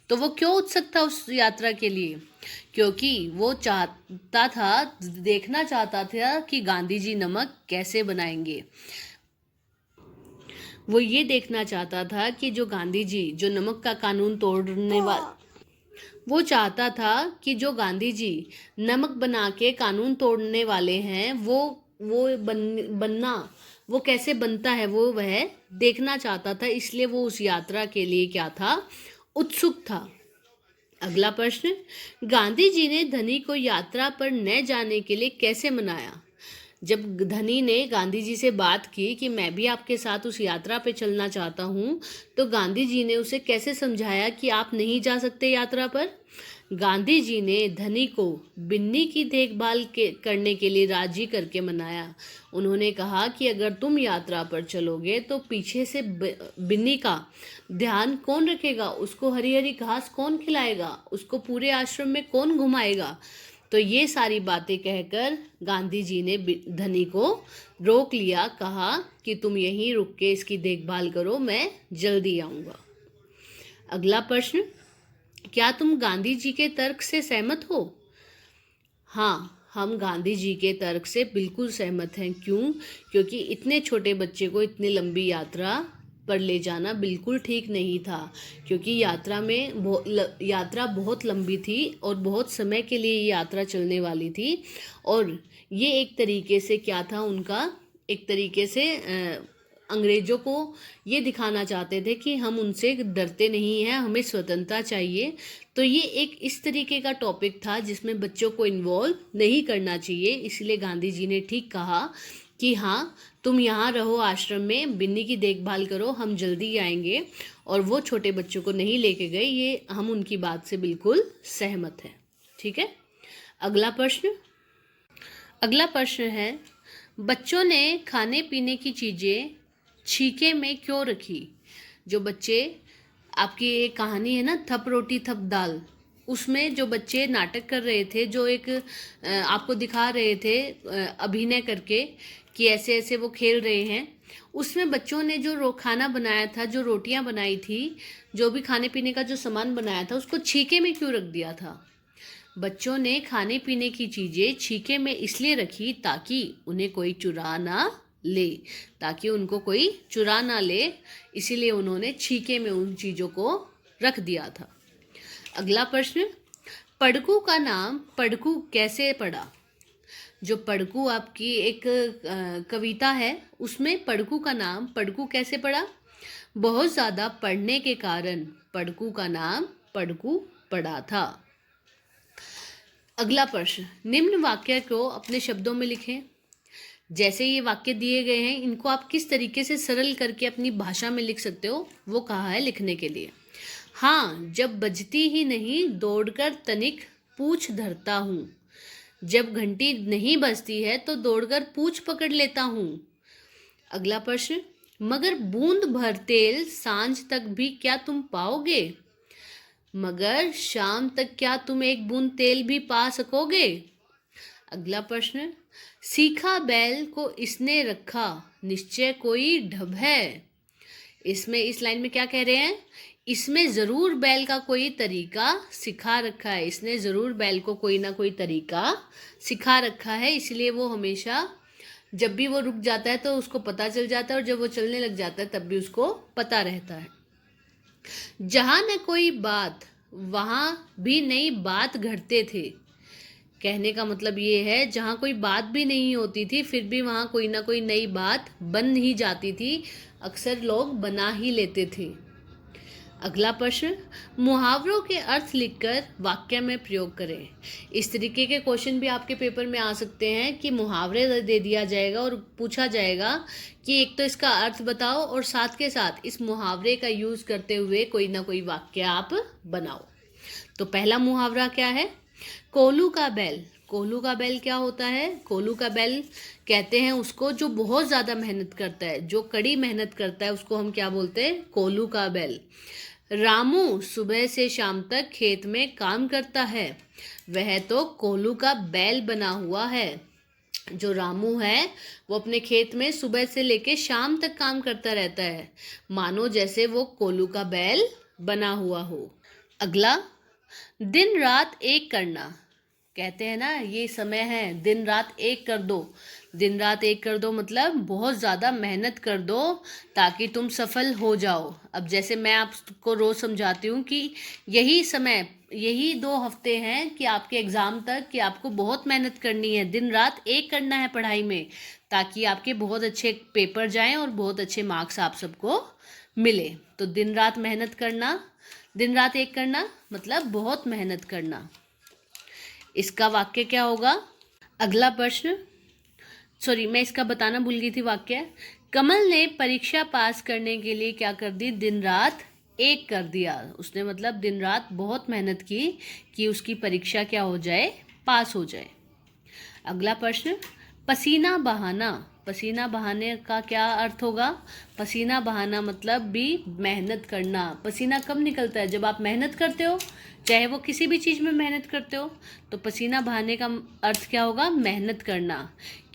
Speaker 2: तो वो क्यों उत्सुक था उस यात्रा के लिए? क्योंकि वो चाहता था, देखना चाहता था कि गांधी जी नमक कैसे बनाएंगे। वो ये देखना चाहता था कि जो गांधी जी जो नमक का कानून तोड़ने वाले, वो चाहता था कि जो गांधी जी नमक बना के कानून तोड़ने वाले हैं वो बनना वो कैसे बनता है वो वह देखना चाहता था। इसलिए वो उस यात्रा के लिए क्या था, उत्सुक था। अगला प्रश्न, गांधी जी ने धनी को यात्रा पर न जाने के लिए कैसे मनाया? जब धनी ने गांधी जी से बात की कि मैं भी आपके साथ उस यात्रा पे चलना चाहता हूँ, तो गांधी जी ने उसे कैसे समझाया कि आप नहीं जा सकते यात्रा पर? गांधी जी ने धनी को बिन्नी की देखभाल करने के लिए राजी करके मनाया। उन्होंने कहा कि अगर तुम यात्रा पर चलोगे तो पीछे से बिन्नी का ध्यान कौन रखेगा, उसको हरी हरी घास कौन खिलाएगा, उसको पूरे आश्रम में कौन घुमाएगा? तो ये सारी बातें कहकर गांधी जी ने धनी को रोक लिया, कहा कि तुम यहीं रुक के इसकी देखभाल करो, मैं जल्दी आऊँगा। अगला प्रश्न, क्या तुम गांधी जी के तर्क से सहमत हो? हाँ, हम गांधी जी के तर्क से बिल्कुल सहमत हैं। क्यों? क्योंकि इतने छोटे बच्चे को इतनी लंबी यात्रा पर ले जाना बिल्कुल ठीक नहीं था, क्योंकि यात्रा बहुत लंबी थी और बहुत समय के लिए ये यात्रा चलने वाली थी। और ये एक तरीके से क्या था, उनका एक तरीके से अंग्रेजों को ये दिखाना चाहते थे कि हम उनसे डरते नहीं हैं, हमें स्वतंत्रता चाहिए। तो ये एक इस तरीके का टॉपिक था जिसमें बच्चों को इन्वॉल्व नहीं करना चाहिए। इसलिए गांधी जी ने ठीक कहा कि हाँ, तुम यहाँ रहो आश्रम में, बिन्नी की देखभाल करो, हम जल्दी आएंगे। और वो छोटे बच्चों को नहीं लेके गए। ये हम उनकी बात से बिल्कुल सहमत हैं। ठीक है। अगला प्रश्न है, बच्चों ने खाने पीने की चीज़ें छीके में क्यों रखी? जो बच्चे, आपकी एक कहानी है ना थप रोटी थप दाल, उसमें जो बच्चे नाटक कर रहे थे, जो एक आपको दिखा रहे थे अभिनय करके कि ऐसे ऐसे वो खेल रहे हैं, उसमें बच्चों ने जो खाना बनाया था, जो रोटियां बनाई थी, जो भी खाने पीने का जो सामान बनाया था, उसको छीके में क्यों रख दिया था? बच्चों ने खाने पीने की चीज़ें छीके में इसलिए रखी ताकि उन्हें कोई चुरा ना ले, ताकि उनको कोई चुरा ना ले, इसीलिए उन्होंने छीके में उन चीज़ों को रख दिया था। अगला प्रश्न, पढ़कू का नाम पढ़कू कैसे पड़ा? जो पढ़कू आपकी एक कविता है, उसमें पढ़कू का नाम पढ़कू कैसे पड़ा? बहुत ज़्यादा पढ़ने के कारण पढ़कू का नाम पढ़कू पड़ा था। अगला प्रश्न, निम्न वाक्य को अपने शब्दों में लिखें। जैसे ये वाक्य दिए गए हैं, इनको आप किस तरीके से सरल करके अपनी भाषा में लिख सकते हो, वो कहा है लिखने के लिए। हाँ, जब बजती ही नहीं दौड़कर तनिक पूछ धरता हूँ। जब घंटी नहीं बजती है तो दौड़कर पूछ पकड़ लेता हूँ। अगला प्रश्न, मगर बूंद भर तेल सांझ तक भी क्या तुम पाओगे? मगर शाम तक क्या तुम एक बूंद तेल भी पा सकोगे? अगला प्रश्न, सीखा बैल को इसने रखा, निश्चय कोई ढब है। इसमें इस लाइन में क्या कह रहे हैं? इसमें ज़रूर बैल का कोई तरीका सिखा रखा है। इसने ज़रूर बैल को कोई ना कोई तरीका सिखा रखा है, इसलिए वो हमेशा जब भी वो रुक जाता है तो उसको पता चल जाता है, और जब वो चलने लग जाता है तब भी उसको पता रहता है। जहाँ न कोई बात वहाँ भी नई बात घड़ते थे। कहने का मतलब ये है, जहाँ कोई बात भी नहीं होती थी फिर भी वहाँ कोई ना कोई नई बात बन ही जाती थी, अक्सर लोग बना ही लेते थे। अगला प्रश्न, मुहावरों के अर्थ लिखकर वाक्य में प्रयोग करें। इस तरीके के क्वेश्चन भी आपके पेपर में आ सकते हैं कि मुहावरे दे दिया जाएगा और पूछा जाएगा कि एक तो इसका अर्थ बताओ और साथ के साथ इस मुहावरे का यूज़ करते हुए कोई ना कोई वाक्य आप बनाओ। तो पहला मुहावरा क्या है? कोल्हू का बैल। कोल्हू का बैल क्या होता है? कोल्हू का बैल कहते हैं उसको जो बहुत ज़्यादा मेहनत करता है, जो कड़ी मेहनत करता है, उसको हम क्या बोलते हैं? कोल्हू का बैल। रामू सुबह से शाम तक खेत में काम करता है, वह तो कोल्हू का बैल बना हुआ है। जो रामू है वो अपने खेत में सुबह से लेके शाम तक काम करता रहता है, मानो जैसे वो कोल्हू का बैल बना हुआ हो। अगला, दिन रात एक करना। कहते हैं ना, ये समय है दिन रात एक कर दो। दिन रात एक कर दो मतलब बहुत ज़्यादा मेहनत कर दो ताकि तुम सफल हो जाओ। अब जैसे मैं आपको रोज़ समझाती हूँ कि यही समय, यही 2 हफ्ते हैं कि आपके एग्ज़ाम तक, कि आपको बहुत मेहनत करनी है, दिन रात एक करना है पढ़ाई में, ताकि आपके बहुत अच्छे पेपर जाएं और बहुत अच्छे मार्क्स आप सबको मिले। तो दिन रात मेहनत करना, दिन रात एक करना मतलब बहुत मेहनत करना। इसका वाक्य क्या होगा? अगला प्रश्न, मैं इसका बताना भूल गई थी वाक्य। कमल ने परीक्षा पास करने के लिए क्या कर दी? दिन रात एक कर दिया। उसने मतलब दिन रात बहुत मेहनत की कि उसकी परीक्षा क्या हो जाए? पास हो जाए। अगला प्रश्न, पसीना बहाना। पसीना बहाने का क्या अर्थ होगा? पसीना बहाना मतलब भी मेहनत करना। पसीना कब निकलता है? जब आप मेहनत करते हो, चाहे वो किसी भी चीज़ में मेहनत करते हो। तो पसीना बहाने का अर्थ क्या होगा? मेहनत करना।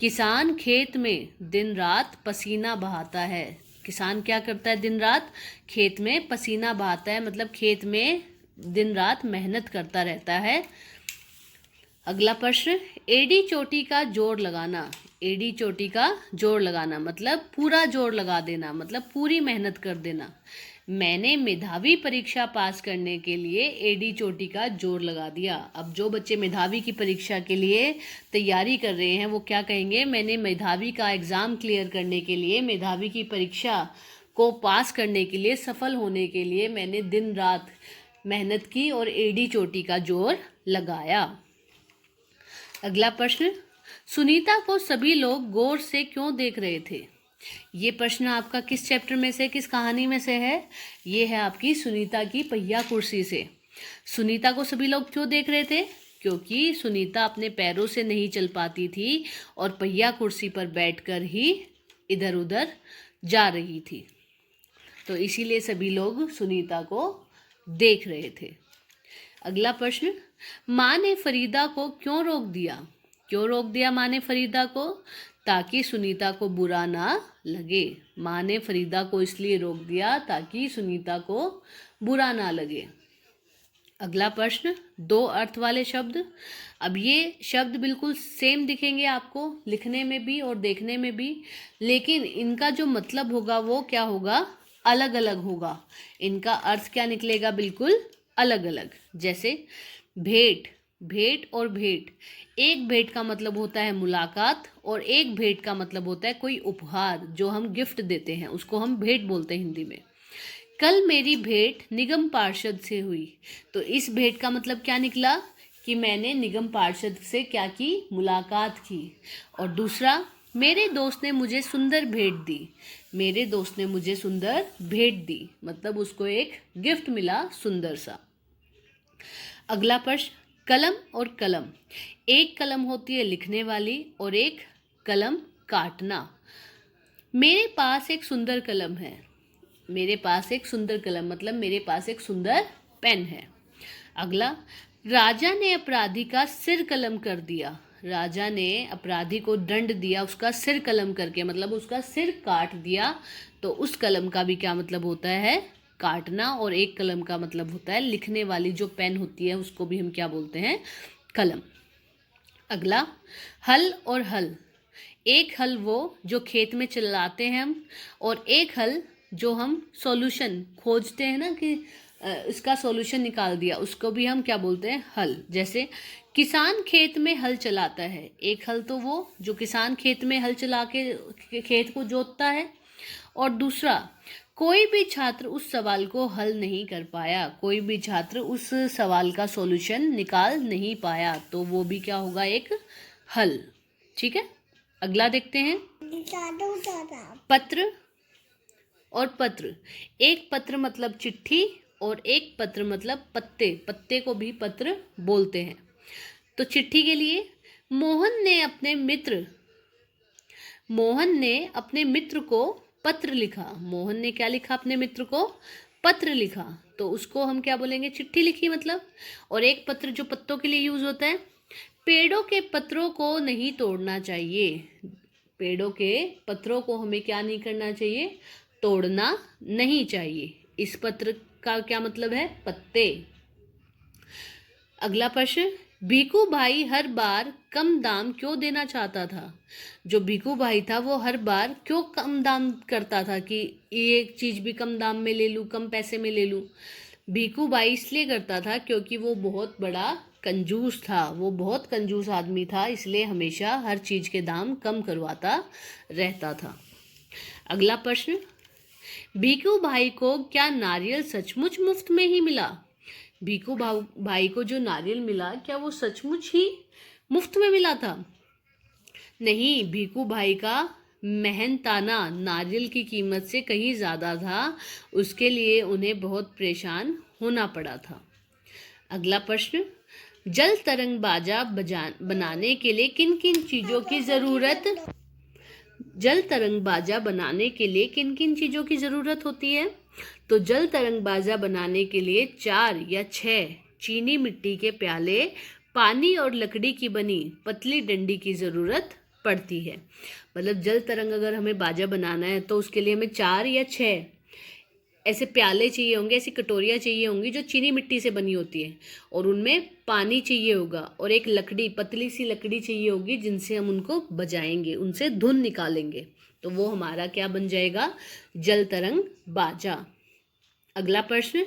Speaker 2: किसान खेत में दिन रात पसीना बहाता है। किसान क्या करता है? दिन रात खेत में पसीना बहाता है, मतलब खेत में दिन रात मेहनत करता रहता है। अगला प्रश्न, एड़ी चोटी का जोड़ लगाना। एड़ी चोटी का जोड़ लगाना मतलब पूरा जोड़ लगा देना, मतलब पूरी मेहनत कर देना। मैंने मेधावी परीक्षा पास करने के लिए एडी चोटी का जोर लगा दिया। अब जो बच्चे मेधावी की परीक्षा के लिए तैयारी कर रहे हैं वो क्या कहेंगे, मैंने मेधावी का एग्ज़ाम क्लियर करने के लिए, मेधावी की परीक्षा को पास करने के लिए, सफल होने के लिए मैंने दिन रात मेहनत की और एडी चोटी का जोर लगाया। अगला प्रश्न, सुनीता को सभी लोग गौर से क्यों देख रहे थे? ये प्रश्न आपका किस चैप्टर में से, किस कहानी में से है? ये है आपकी सुनीता की पहिया कुर्सी से। सुनीता को सभी लोग क्यों देख रहे थे? क्योंकि सुनीता अपने पैरों से नहीं चल पाती थी और पहिया कुर्सी पर बैठकर ही इधर उधर जा रही थी, तो इसीलिए सभी लोग सुनीता को देख रहे थे। अगला प्रश्न, माँ ने फरीदा को क्यों रोक दिया? क्यों रोक दिया माँ ने फरीदा को? ताकि सुनीता को बुरा ना लगे। माँ ने फरीदा को इसलिए रोक दिया ताकि सुनीता को बुरा ना लगे। अगला प्रश्न, दो अर्थ वाले शब्द। अब ये शब्द बिल्कुल सेम दिखेंगे आपको लिखने में भी और देखने में भी, लेकिन इनका जो मतलब होगा वो क्या होगा, अलग अलग होगा। इनका अर्थ क्या निकलेगा, बिल्कुल अलग अलग। जैसे भेंट, भेंट और भेंट। एक भेंट का मतलब होता है मुलाकात और एक भेंट का मतलब होता है कोई उपहार जो हम गिफ्ट देते हैं, उसको हम भेंट बोलते हैं हिंदी में। कल मेरी भेंट निगम पार्षद से हुई, तो इस भेंट का मतलब क्या निकला कि मैंने निगम पार्षद से क्या की, मुलाकात की। और दूसरा, मेरे दोस्त ने मुझे सुंदर भेंट दी। मेरे दोस्त ने मुझे सुंदर भेंट दी मतलब उसको एक गिफ्ट मिला सुंदर सा। अगला प्रश्न, कलम और कलम। एक कलम होती है लिखने वाली और एक कलम काटना। मेरे पास एक सुंदर कलम है। मेरे पास एक सुंदर कलम मतलब मेरे पास एक सुंदर पेन है। अगला, राजा ने अपराधी का सिर कलम कर दिया। राजा ने अपराधी को दंड दिया उसका सिर कलम करके, मतलब उसका सिर काट दिया। तो उस कलम का भी क्या मतलब होता है, काटना। और एक कलम का मतलब होता है लिखने वाली जो पेन होती है उसको भी हम क्या बोलते हैं, कलम। अगला, हल और हल। एक हल वो जो खेत में चलाते हैं हम, और एक हल जो हम सॉल्यूशन खोजते हैं ना कि इसका सॉल्यूशन निकाल दिया, उसको भी हम क्या बोलते हैं, हल। जैसे किसान खेत में हल चलाता है। एक हल तो वो जो किसान खेत में हल चला के खेत को जोतता है, और दूसरा, कोई भी छात्र उस सवाल को हल नहीं कर पाया। कोई भी छात्र उस सवाल का सॉल्यूशन निकाल नहीं पाया, तो वो भी क्या होगा, एक हल। ठीक है, अगला देखते हैं। पत्र और पत्र। एक पत्र मतलब चिट्ठी और एक पत्र मतलब पत्ते। पत्ते को भी पत्र बोलते हैं। तो चिट्ठी के लिए, मोहन ने अपने मित्र को पत्र लिखा। मोहन ने क्या लिखा, अपने मित्र को पत्र लिखा, तो उसको हम क्या बोलेंगे, चिट्ठी लिखी मतलब। और एक पत्र जो पत्तों के लिए यूज होता है, पेड़ों के पत्रों को नहीं तोड़ना चाहिए। पेड़ों के पत्रों को हमें क्या नहीं करना चाहिए, तोड़ना नहीं चाहिए। इस पत्र का क्या मतलब है, पत्ते। अगला प्रश्न, भीखू भाई हर बार कम दाम क्यों देना चाहता था? जो भीखू भाई था वो हर बार क्यों कम दाम करता था कि ये एक चीज़ भी कम दाम में ले लूँ, कम पैसे में ले लूँ? भीखू भाई इसलिए करता था क्योंकि वो बहुत बड़ा कंजूस था। वो बहुत कंजूस आदमी था, इसलिए हमेशा हर चीज़ के दाम कम करवाता रहता था। अगला प्रश्न, भीखू भाई को क्या नारियल सचमुच मुफ्त में ही मिला? भीखू भाई को जो नारियल मिला, क्या वो सचमुच ही मुफ्त में मिला था? नहीं, भीखू भाई का मेहनताना नारियल की कीमत से कहीं ज़्यादा था। उसके लिए उन्हें बहुत परेशान होना पड़ा था। अगला प्रश्न, जल तरंग बाजा बनाने के लिए किन किन चीज़ों की ज़रूरत जल तरंग बाजा बनाने के लिए किन किन चीज़ों की ज़रूरत होती है? तो जल तरंग बाजा बनाने के लिए 4 या 6 चीनी मिट्टी के प्याले, पानी और लकड़ी की बनी पतली डंडी की ज़रूरत पड़ती है। मतलब जल तरंग अगर हमें बाजा बनाना है तो उसके लिए हमें 4 या 6 ऐसे प्याले चाहिए होंगे, ऐसी कटोरियाँ चाहिए होंगी जो चीनी मिट्टी से बनी होती है, और उनमें पानी चाहिए होगा, और एक लकड़ी, पतली सी लकड़ी चाहिए होगी जिनसे हम उनको बजाएंगे, उनसे धुन निकालेंगे, तो वो हमारा क्या बन जाएगा, जल तरंग बाजा। अगला प्रश्न,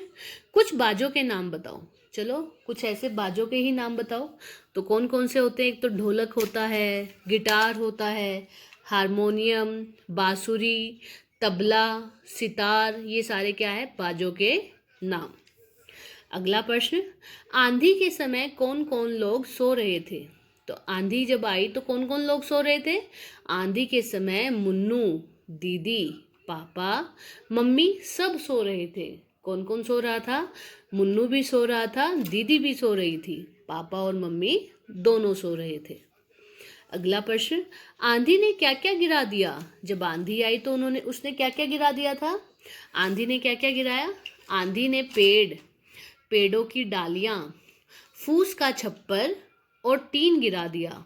Speaker 2: कुछ बाजों के नाम बताओ। चलो कुछ ऐसे बाजों के ही नाम बताओ। तो कौन कौन से होते हैं? एक तो ढोलक होता है, गिटार होता है, हारमोनियम, बांसुरी, तबला, सितार, ये सारे क्या है? बाजों के नाम। अगला प्रश्न, आंधी के समय कौन कौन लोग सो रहे थे? तो आंधी जब आई तो कौन कौन लोग सो रहे थे? आंधी के समय मुन्नू, दीदी, पापा, मम्मी सब सो रहे थे। कौन कौन सो रहा था? मुन्नू भी सो रहा था, दीदी भी सो रही थी, पापा और मम्मी दोनों सो रहे थे। अगला प्रश्न, आंधी ने क्या क्या गिरा दिया? जब आंधी आई तो उसने क्या क्या गिरा दिया था? आंधी ने क्या क्या गिराया? आंधी ने पेड़ों की डालियां, फूस का छप्पर और टीन गिरा दिया।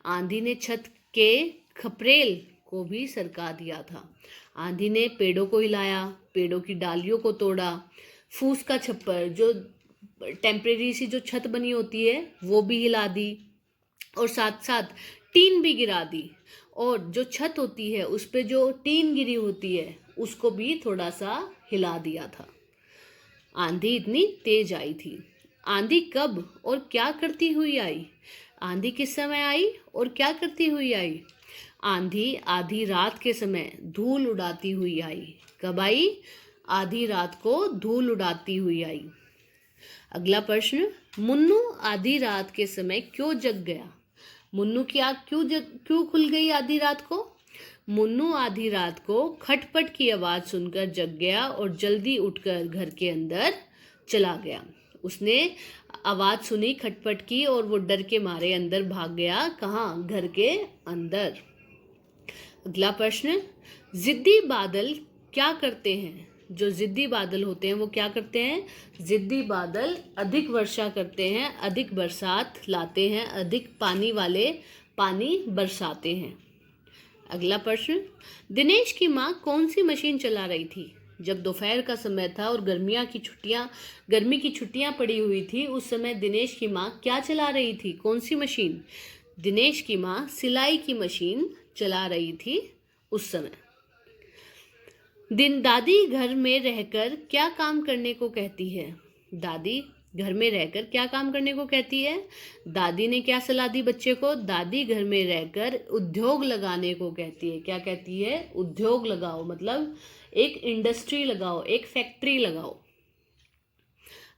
Speaker 2: आंधी ने छत के खपरेल को भी सरका दिया था। आंधी ने पेड़ों को हिलाया, पेड़ों की डालियों को तोड़ा, फूस का छप्पर जो टेम्परेरी सी जो छत बनी होती है वो भी हिला दी, और साथ साथ टीन भी गिरा दी, और जो छत होती है उस पे जो टीन गिरी होती है उसको भी थोड़ा सा हिला दिया था। आंधी इतनी तेज आई थी। आंधी कब और क्या करती हुई आई? आंधी किस समय आई और क्या करती हुई आई? आंधी आधी रात के समय धूल उड़ाती हुई आई। कब आई? आधी रात को धूल उड़ाती हुई आई। अगला प्रश्न, मुन्नू आधी रात के समय क्यों जग गया? मुन्नू की आँख क्यों खुल गई आधी रात को? मुन्नू आधी रात को खटपट की आवाज़ सुनकर जग गया और जल्दी उठकर घर के अंदर चला गया। उसने आवाज़ सुनी खटपट की और वो डर के मारे अंदर भाग गया। कहाँ? घर के अंदर। अगला प्रश्न, जिद्दी बादल क्या करते हैं? जो जिद्दी बादल होते हैं वो क्या करते हैं? जिद्दी बादल अधिक वर्षा करते हैं, अधिक बरसात लाते हैं, अधिक पानी वाले पानी बरसाते हैं। अगला प्रश्न, दिनेश की माँ कौन सी मशीन चला रही थी? जब दोपहर का समय था और गर्मी की छुट्टियां पड़ी हुई थी, उस समय दिनेश की माँ क्या चला रही थी? कौन सी मशीन? दिनेश की माँ सिलाई की मशीन चला रही थी उस समय। दादी घर में रहकर क्या काम करने को कहती है? दादी घर में रहकर क्या काम करने को कहती है? दादी ने क्या सलाह दी बच्चे को? दादी घर में रहकर उद्योग लगाने को कहती है। क्या कहती है? उद्योग लगाओ, मतलब एक इंडस्ट्री लगाओ, एक फैक्ट्री लगाओ।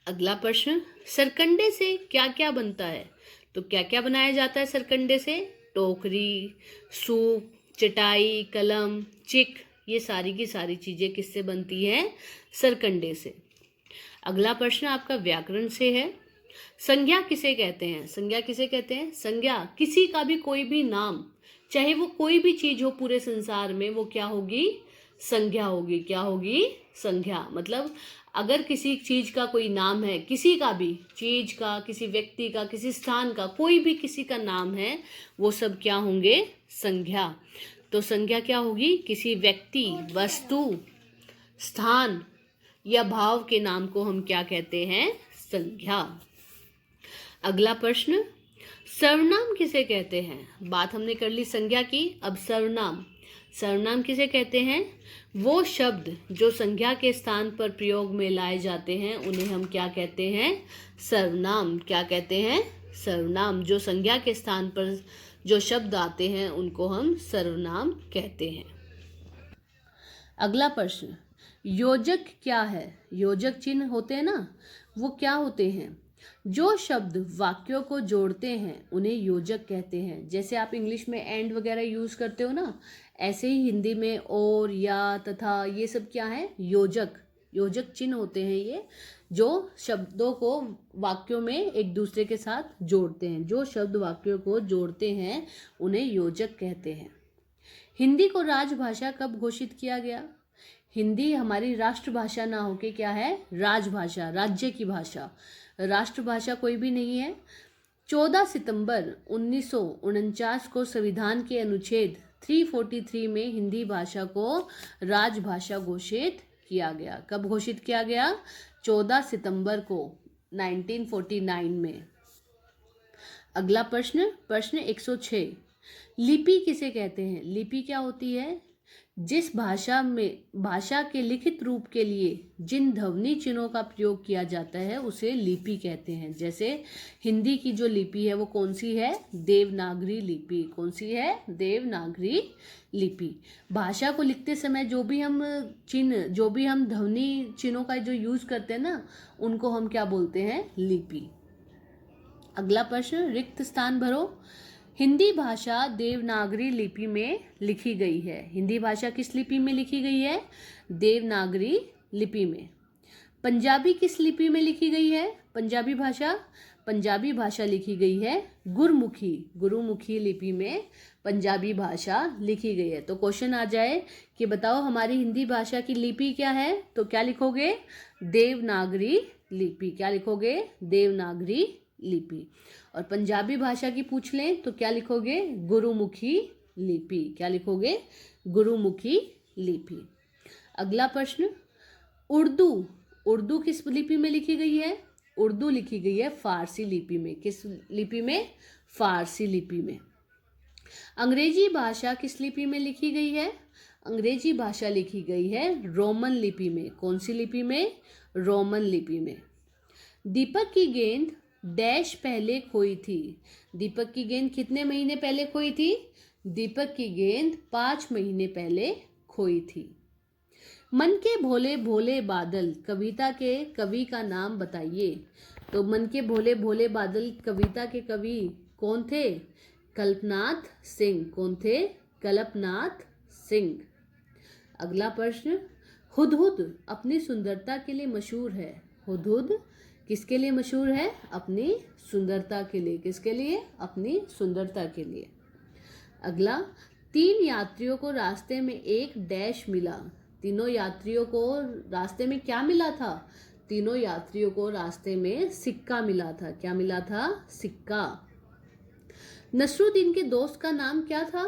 Speaker 2: अगला प्रश्न, सरकंडे से क्या क्या बनता है? तो क्या क्या बनाया जाता है सरकंडे से? टोकरी, सूप, चटाई, कलम, चिक, ये सारी की सारी चीजें किससे बनती हैं? सरकंडे से। अगला प्रश्न आपका व्याकरण से है। संज्ञा किसे कहते हैं? संज्ञा किसे कहते हैं? संज्ञा किसी का भी कोई भी नाम, चाहे वो कोई भी चीज हो पूरे संसार में, वो क्या होगी? संज्ञा होगी। क्या होगी? संज्ञा। मतलब अगर किसी चीज का कोई नाम है, किसी का भी चीज का, किसी व्यक्ति का, किसी स्थान का, कोई भी किसी का नाम है, वो सब क्या होंगे? संज्ञा। तो संज्ञा क्या होगी? किसी व्यक्ति, वस्तु, स्थान या भाव के नाम को हम क्या कहते हैं? संज्ञा। अगला प्रश्न, सर्वनाम किसे कहते हैं? बात हमने कर ली संज्ञा की, अब सर्वनाम। सर्वनाम किसे कहते हैं? वो शब्द जो संज्ञा के स्थान पर प्रयोग में लाए जाते हैं उन्हें हम क्या कहते हैं? सर्वनाम। क्या कहते हैं? सर्वनाम। जो संज्ञा के स्थान पर जो शब्द आते हैं उनको हम सर्वनाम कहते हैं। अगला प्रश्न, योजक क्या है? योजक चिन्ह होते हैं ना, वो क्या होते हैं? जो शब्द वाक्यों को जोड़ते हैं उन्हें योजक कहते हैं। जैसे आप इंग्लिश में एंड वगैरह यूज करते हो ना, ऐसे ही हिंदी में और, या, तथा, ये सब क्या है? योजक चिन्ह होते हैं ये, जो शब्दों को वाक्यों में एक दूसरे के साथ जोड़ते हैं। जो शब्द वाक्यों को जोड़ते हैं उन्हें योजक कहते हैं। हिंदी को राजभाषा कब घोषित किया गया? हिंदी हमारी राष्ट्रभाषा ना होके क्या है? राजभाषा, राज्य की भाषा। राष्ट्रभाषा कोई भी नहीं है। 14 सितंबर 1949 को संविधान के अनुच्छेद 343 में हिंदी भाषा को राजभाषा घोषित किया गया। कब घोषित किया गया? 14 सितंबर को 1949 में। अगला प्रश्न 106, लिपि किसे कहते हैं? लिपि क्या होती है? जिस भाषा के लिखित रूप के लिए जिन ध्वनि चिन्हों का प्रयोग किया जाता है उसे लिपि कहते हैं। जैसे हिंदी की जो लिपि है वो कौन सी है? देवनागरी लिपि। कौन सी है? देवनागरी लिपि। भाषा को लिखते समय जो भी हम ध्वनि चिन्हों का जो यूज करते हैं ना, उनको हम क्या बोलते हैं? लिपि। अगला प्रश्न, रिक्त स्थान भरो। हिंदी भाषा देवनागरी लिपि में लिखी गई है। हिंदी भाषा किस लिपि में लिखी गई है? देवनागरी लिपि में। पंजाबी किस लिपि में लिखी गई है? पंजाबी भाषा लिखी गई है गुरुमुखी लिपि में पंजाबी भाषा लिखी गई है। तो क्वेश्चन आ जाए कि बताओ हमारी हिंदी भाषा की लिपि क्या है, तो क्या लिखोगे? देवनागरी लिपि। क्या लिखोगे? देवनागरी लिपि। और पंजाबी भाषा की पूछ लें तो क्या लिखोगे? गुरुमुखी लिपि। क्या लिखोगे? गुरुमुखी लिपि। अगला प्रश्न, उर्दू किस लिपि में लिखी गई है? उर्दू लिखी गई है फारसी लिपि में। किस लिपि में? फारसी लिपि में। अंग्रेजी भाषा किस लिपि में लिखी गई है? अंग्रेजी भाषा लिखी गई है रोमन लिपि में। कौन सी लिपि में? रोमन लिपि में। दीपक की गेंद डैश पहले खोई थी। दीपक की गेंद कितने महीने पहले खोई थी? दीपक की गेंद 5 महीने पहले खोई थी। मन के भोले भोले बादल कविता के कवि का नाम बताइए। तो मन के भोले भोले बादल कविता के कवि कौन थे? कल्पनाथ सिंह। कौन थे? कल्पनाथ सिंह। अगला प्रश्न, हुदहुद अपनी सुंदरता के लिए मशहूर है। हुदहुद किसके लिए मशहूर है? अपनी सुंदरता के लिए। किसके लिए? अपनी सुंदरता के लिए। अगला, 3 यात्रियों को रास्ते में एक डैश मिला। तीनों यात्रियों को रास्ते में क्या मिला था? तीनों यात्रियों को रास्ते में सिक्का मिला था। क्या मिला था? सिक्का। नसरुद्दीन के दोस्त का नाम क्या था?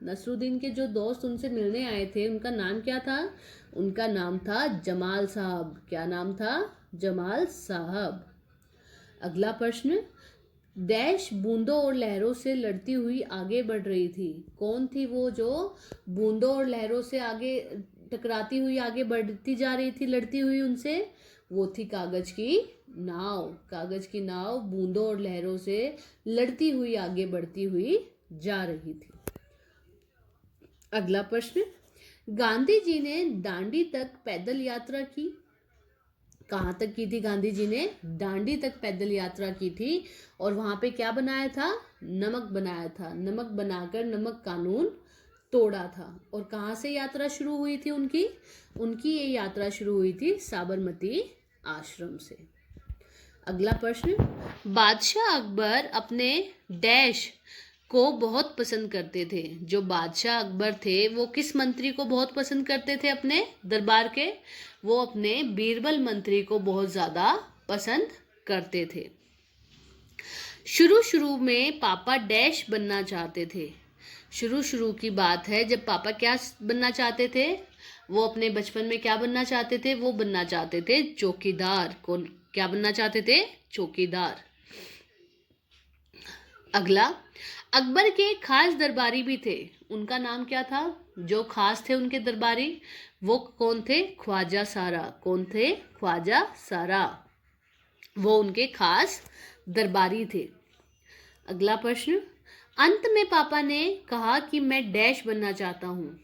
Speaker 2: नसरुद्दीन के जो दोस्त उनसे मिलने आए थे उनका नाम क्या था? उनका नाम था जमाल साहब। क्या नाम था? जमाल साहब। अगला प्रश्न, डैश बूंदों और लहरों से लड़ती हुई आगे बढ़ रही थी। कौन थी वो जो बूंदों और लहरों से आगे टकराती हुई आगे बढ़ती जा रही थी, लड़ती हुई उनसे? वो थी कागज की नाव। कागज की नाव बूंदों और लहरों से लड़ती हुई आगे बढ़ती हुई जा रही थी। अगला प्रश्न, गांधी जी ने दांडी तक पैदल यात्रा की। कहाँ तक की थी गांधी जी ने? दांडी तक पैदल यात्रा की थी। और वहां पे क्या बनाया था? नमक बनाया था। नमक बनाकर नमक कानून तोड़ा था। और कहाँ से यात्रा शुरू हुई थी उनकी? उनकी ये यात्रा शुरू हुई थी साबरमती आश्रम से। अगला प्रश्न, बादशाह अकबर अपने डैश को बहुत पसंद करते थे। जो बादशाह अकबर थे वो किस मंत्री को बहुत पसंद करते थे अपने दरबार के? वो अपने बीरबल मंत्री को बहुत ज़्यादा पसंद करते थे। शुरू में पापा डैश बनना चाहते थे। शुरू की बात है जब पापा क्या बनना चाहते थे? वो अपने बचपन में क्या बनना चाहते थे? वो बनना चाहते थे चौकीदार। कौन क्या बनना चाहते थे? चौकीदार। अगला, अकबर के खास दरबारी भी थे। उनका नाम क्या था? जो खास थे उनके दरबारी वो कौन थे? ख्वाजा सारा। कौन थे? ख्वाजा सारा। वो उनके खास दरबारी थे। अगला प्रश्न, अंत में पापा ने कहा कि मैं डैश बनना चाहता हूँ।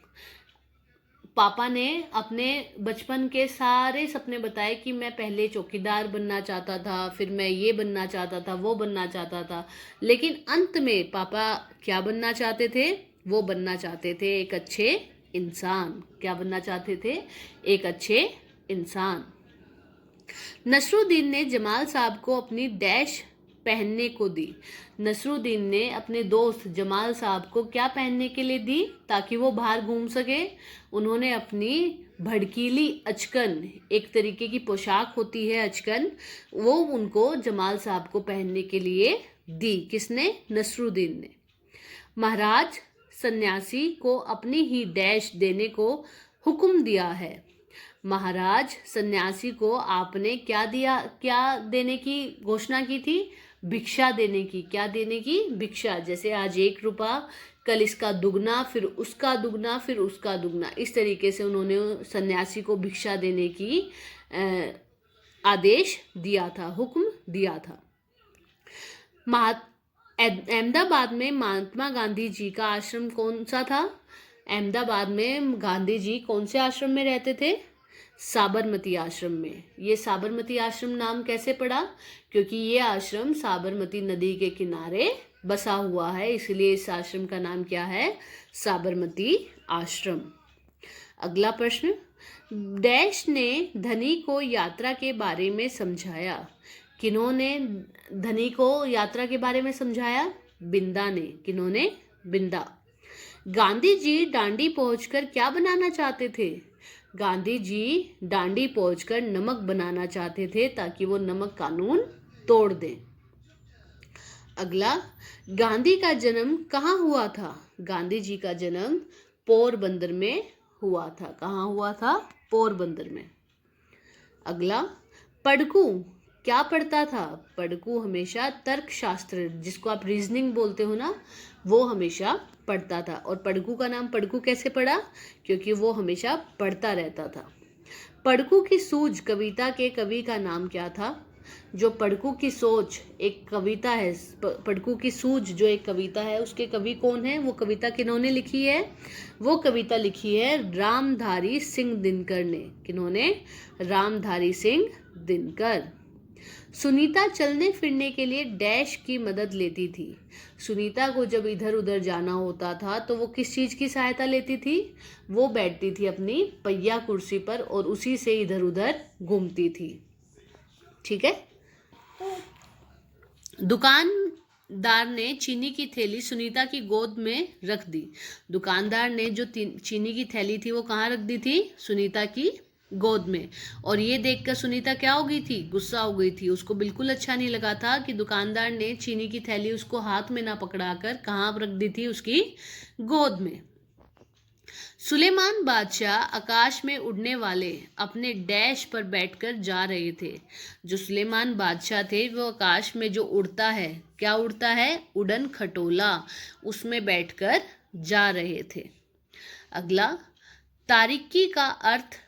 Speaker 2: पापा ने अपने बचपन के सारे सपने बताए कि मैं पहले चौकीदार बनना चाहता था, फिर मैं ये बनना चाहता था, वो बनना चाहता था, लेकिन अंत में पापा क्या बनना चाहते थे? वो बनना चाहते थे एक अच्छे इंसान। क्या बनना चाहते थे? एक अच्छे इंसान। नसरुद्दीन ने जमाल साहब को अपनी डैश पहनने को दी। नसरुद्दीन ने अपने दोस्त जमाल साहब को क्या पहनने के लिए दी ताकि वो बाहर घूम सके? उन्होंने अपनी भड़कीली अचकन, एक तरीके की पोशाक होती है अचकन, वो उनको जमाल साहब को पहनने के लिए दी। किसने? नसरुद्दीन ने। महाराज सन्यासी को अपनी ही डैश देने को हुक्म दिया है। महाराज सन्यासी को आपने क्या दिया? क्या देने की घोषणा की थी? भिक्षा देने की। क्या देने की? भिक्षा। जैसे आज 1 रुपया कल इसका दुगना, फिर उसका दुगना, फिर उसका दुगना। इस तरीके से उन्होंने सन्यासी को भिक्षा देने की आदेश दिया था, हुक्म दिया था। अहमदाबाद में महात्मा गांधी जी का आश्रम कौन सा था? अहमदाबाद में गांधी जी कौन से आश्रम में रहते थे? साबरमती आश्रम में। ये साबरमती आश्रम नाम कैसे पड़ा? क्योंकि ये आश्रम साबरमती नदी के किनारे बसा हुआ है, इसलिए इस आश्रम का नाम क्या है? साबरमती आश्रम। अगला प्रश्न, डैश ने धनी को यात्रा के बारे में समझाया? किन्होंने धनी को यात्रा के बारे में समझाया? बिंदा ने। किन्होंने? बिंदा। गांधी जी डांडी पहुंचकर क्या बनाना चाहते थे? गांधी जी डांडी पहुंचकर नमक बनाना चाहते थे, ताकि वो नमक कानून तोड़ दें। अगला, गांधी का जन्म कहाँ हुआ था? गांधी जी का जन्म पोरबंदर में हुआ था। कहाँ हुआ था? पोरबंदर में। अगला, पढ़कू क्या पढ़ता था? पढ़कू हमेशा तर्कशास्त्र, जिसको आप रीजनिंग बोलते हो ना, वो हमेशा पढ़ता था। और पढ़कू का नाम पढ़कू कैसे पड़ा? क्योंकि वो हमेशा पढ़ता रहता था। पढ़कू की सूझ कविता के कवि का नाम क्या था? जो पढ़कू की सोच एक कविता है, पढ़कू की सूझ जो एक कविता है, उसके कवि कौन है? वो कविता किन्होंने लिखी है? वो कविता लिखी है रामधारी सिंह दिनकर ने। किन्होंने? रामधारी सिंह दिनकर। सुनीता चलने फिरने के लिए डैश की मदद लेती थी। सुनीता को जब इधर उधर जाना होता था तो वो किस चीज़ की सहायता लेती थी? वो बैठती थी अपनी पहिया कुर्सी पर और उसी से इधर उधर घूमती थी। ठीक है। दुकानदार ने चीनी की थैली सुनीता की गोद में रख दी। दुकानदार ने जो चीनी की थैली थी वो कहाँ रख दी थी? सुनीता की गोद में। और ये देखकर सुनीता क्या हो गई थी? गुस्सा हो गई थी। उसको बिल्कुल अच्छा नहीं लगा था कि दुकानदार ने चीनी की थैली उसको हाथ में ना पकड़ाकर कहाँ रख दी थी? उसकी गोद में। सुलेमान बादशाह आकाश में उड़ने वाले अपने डैश पर बैठकर जा रहे थे। जो सुलेमान बादशाह थे वो आकाश में जो उड़ता है, क्या उड़ता है? उड़न खटोला, उसमें बैठकर जा रहे थे। अगला, तारीकी का अर्थ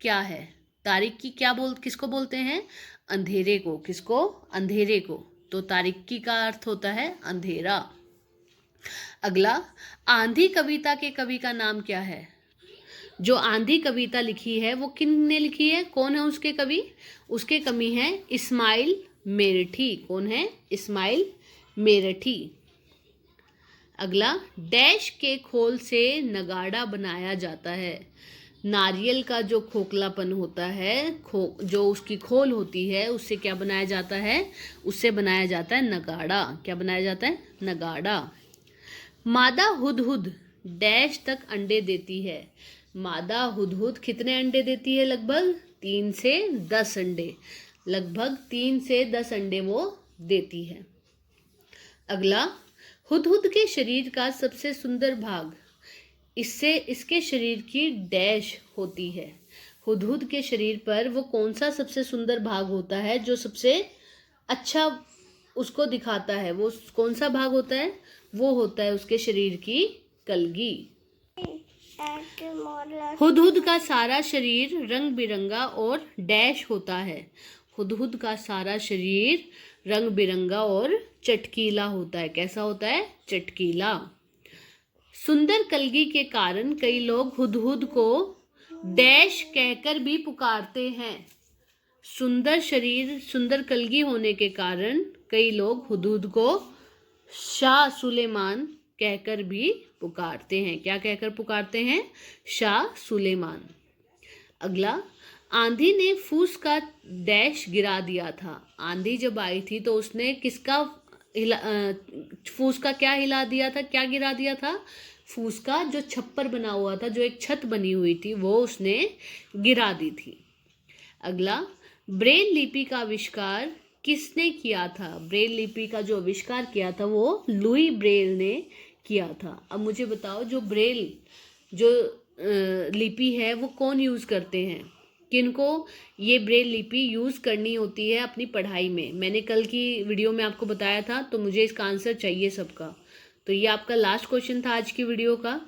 Speaker 2: क्या है? तारीकी किसको बोलते हैं? अंधेरे को। किसको? अंधेरे को। तो तारीकी का अर्थ होता है अंधेरा। अगला, आंधी कविता के कवि का नाम क्या है? जो आंधी कविता लिखी है वो किसने लिखी है? कौन है उसके कवि? उसके कवि हैं इस्माइल मेरठी। कौन है? इस्माइल मेरठी। अगला, डैश के खोल से नगाड़ा बनाया जाता है। नारियल का जो खोखलापन होता है, जो उसकी खोल होती है, उससे क्या बनाया जाता है? उससे बनाया जाता है नगाड़ा। क्या बनाया जाता है? नगाड़ा। मादा हुदहुद डैश तक अंडे देती है। मादा हुदहुद कितने अंडे देती है? लगभग 3 से 10 अंडे। लगभग 3 से 10 अंडे वो देती है। अगला, हुदहुद के शरीर का सबसे सुंदर भाग, इसके शरीर की डैश होती है। हुदहुद के शरीर पर वो कौन सा सबसे सुंदर भाग होता है जो सबसे अच्छा उसको दिखाता है? वो कौन सा भाग होता है? वो होता है उसके शरीर की कलगी। हुदहुद का सारा शरीर रंग बिरंगा और डैश होता है। हुदहुद का सारा शरीर रंग बिरंगा और चटकीला होता है। कैसा होता है? चटकीला। सुंदर कलगी के कारण कई लोग हुदहुद को डैश कहकर भी पुकारते हैं। सुंदर शरीर, सुंदर कलगी होने के कारण कई लोग हुदहुद को शाह सुलेमान कहकर भी पुकारते हैं। क्या कहकर पुकारते हैं? शाह सुलेमान। अगला, आंधी ने फूस का डैश गिरा दिया था। आंधी जब आई थी तो उसने किसका फूस का क्या हिला दिया था? क्या गिरा दिया था? फूस का जो छप्पर बना हुआ था, जो एक छत बनी हुई थी, वो उसने गिरा दी थी। अगला, ब्रेल लिपि का आविष्कार किसने किया था? ब्रेल लिपि का जो आविष्कार किया था वो लुई ब्रेल ने किया था। अब मुझे बताओ, जो ब्रेल जो लिपि है वो कौन यूज़ करते हैं? किनको ये ब्रेल लिपि यूज़ करनी होती है अपनी पढ़ाई में? मैंने कल की वीडियो में आपको बताया था, तो मुझे इसका आंसर चाहिए सबका। तो ये आपका लास्ट क्वेश्चन था आज की वीडियो का।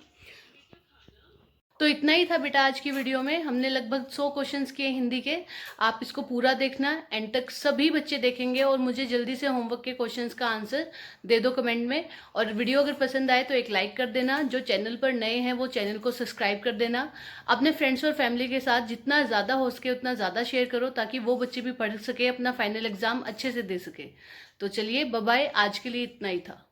Speaker 1: तो इतना ही था बेटा आज की वीडियो में। हमने लगभग 100 क्वेश्चंस किए हिंदी के। आप इसको पूरा देखना, एंड तक सभी बच्चे देखेंगे और मुझे जल्दी से होमवर्क के क्वेश्चंस का आंसर दे दो कमेंट में। और वीडियो अगर पसंद आए तो एक लाइक कर देना, जो चैनल पर नए हैं वो चैनल को सब्सक्राइब कर देना। अपने फ्रेंड्स और फैमिली के साथ जितना ज़्यादा हो सके उतना ज़्यादा शेयर करो, ताकि वो बच्चे भी पढ़ सके, अपना फाइनल एग्जाम अच्छे से दे सके। तो चलिए बाय बाय, आज के लिए इतना ही था।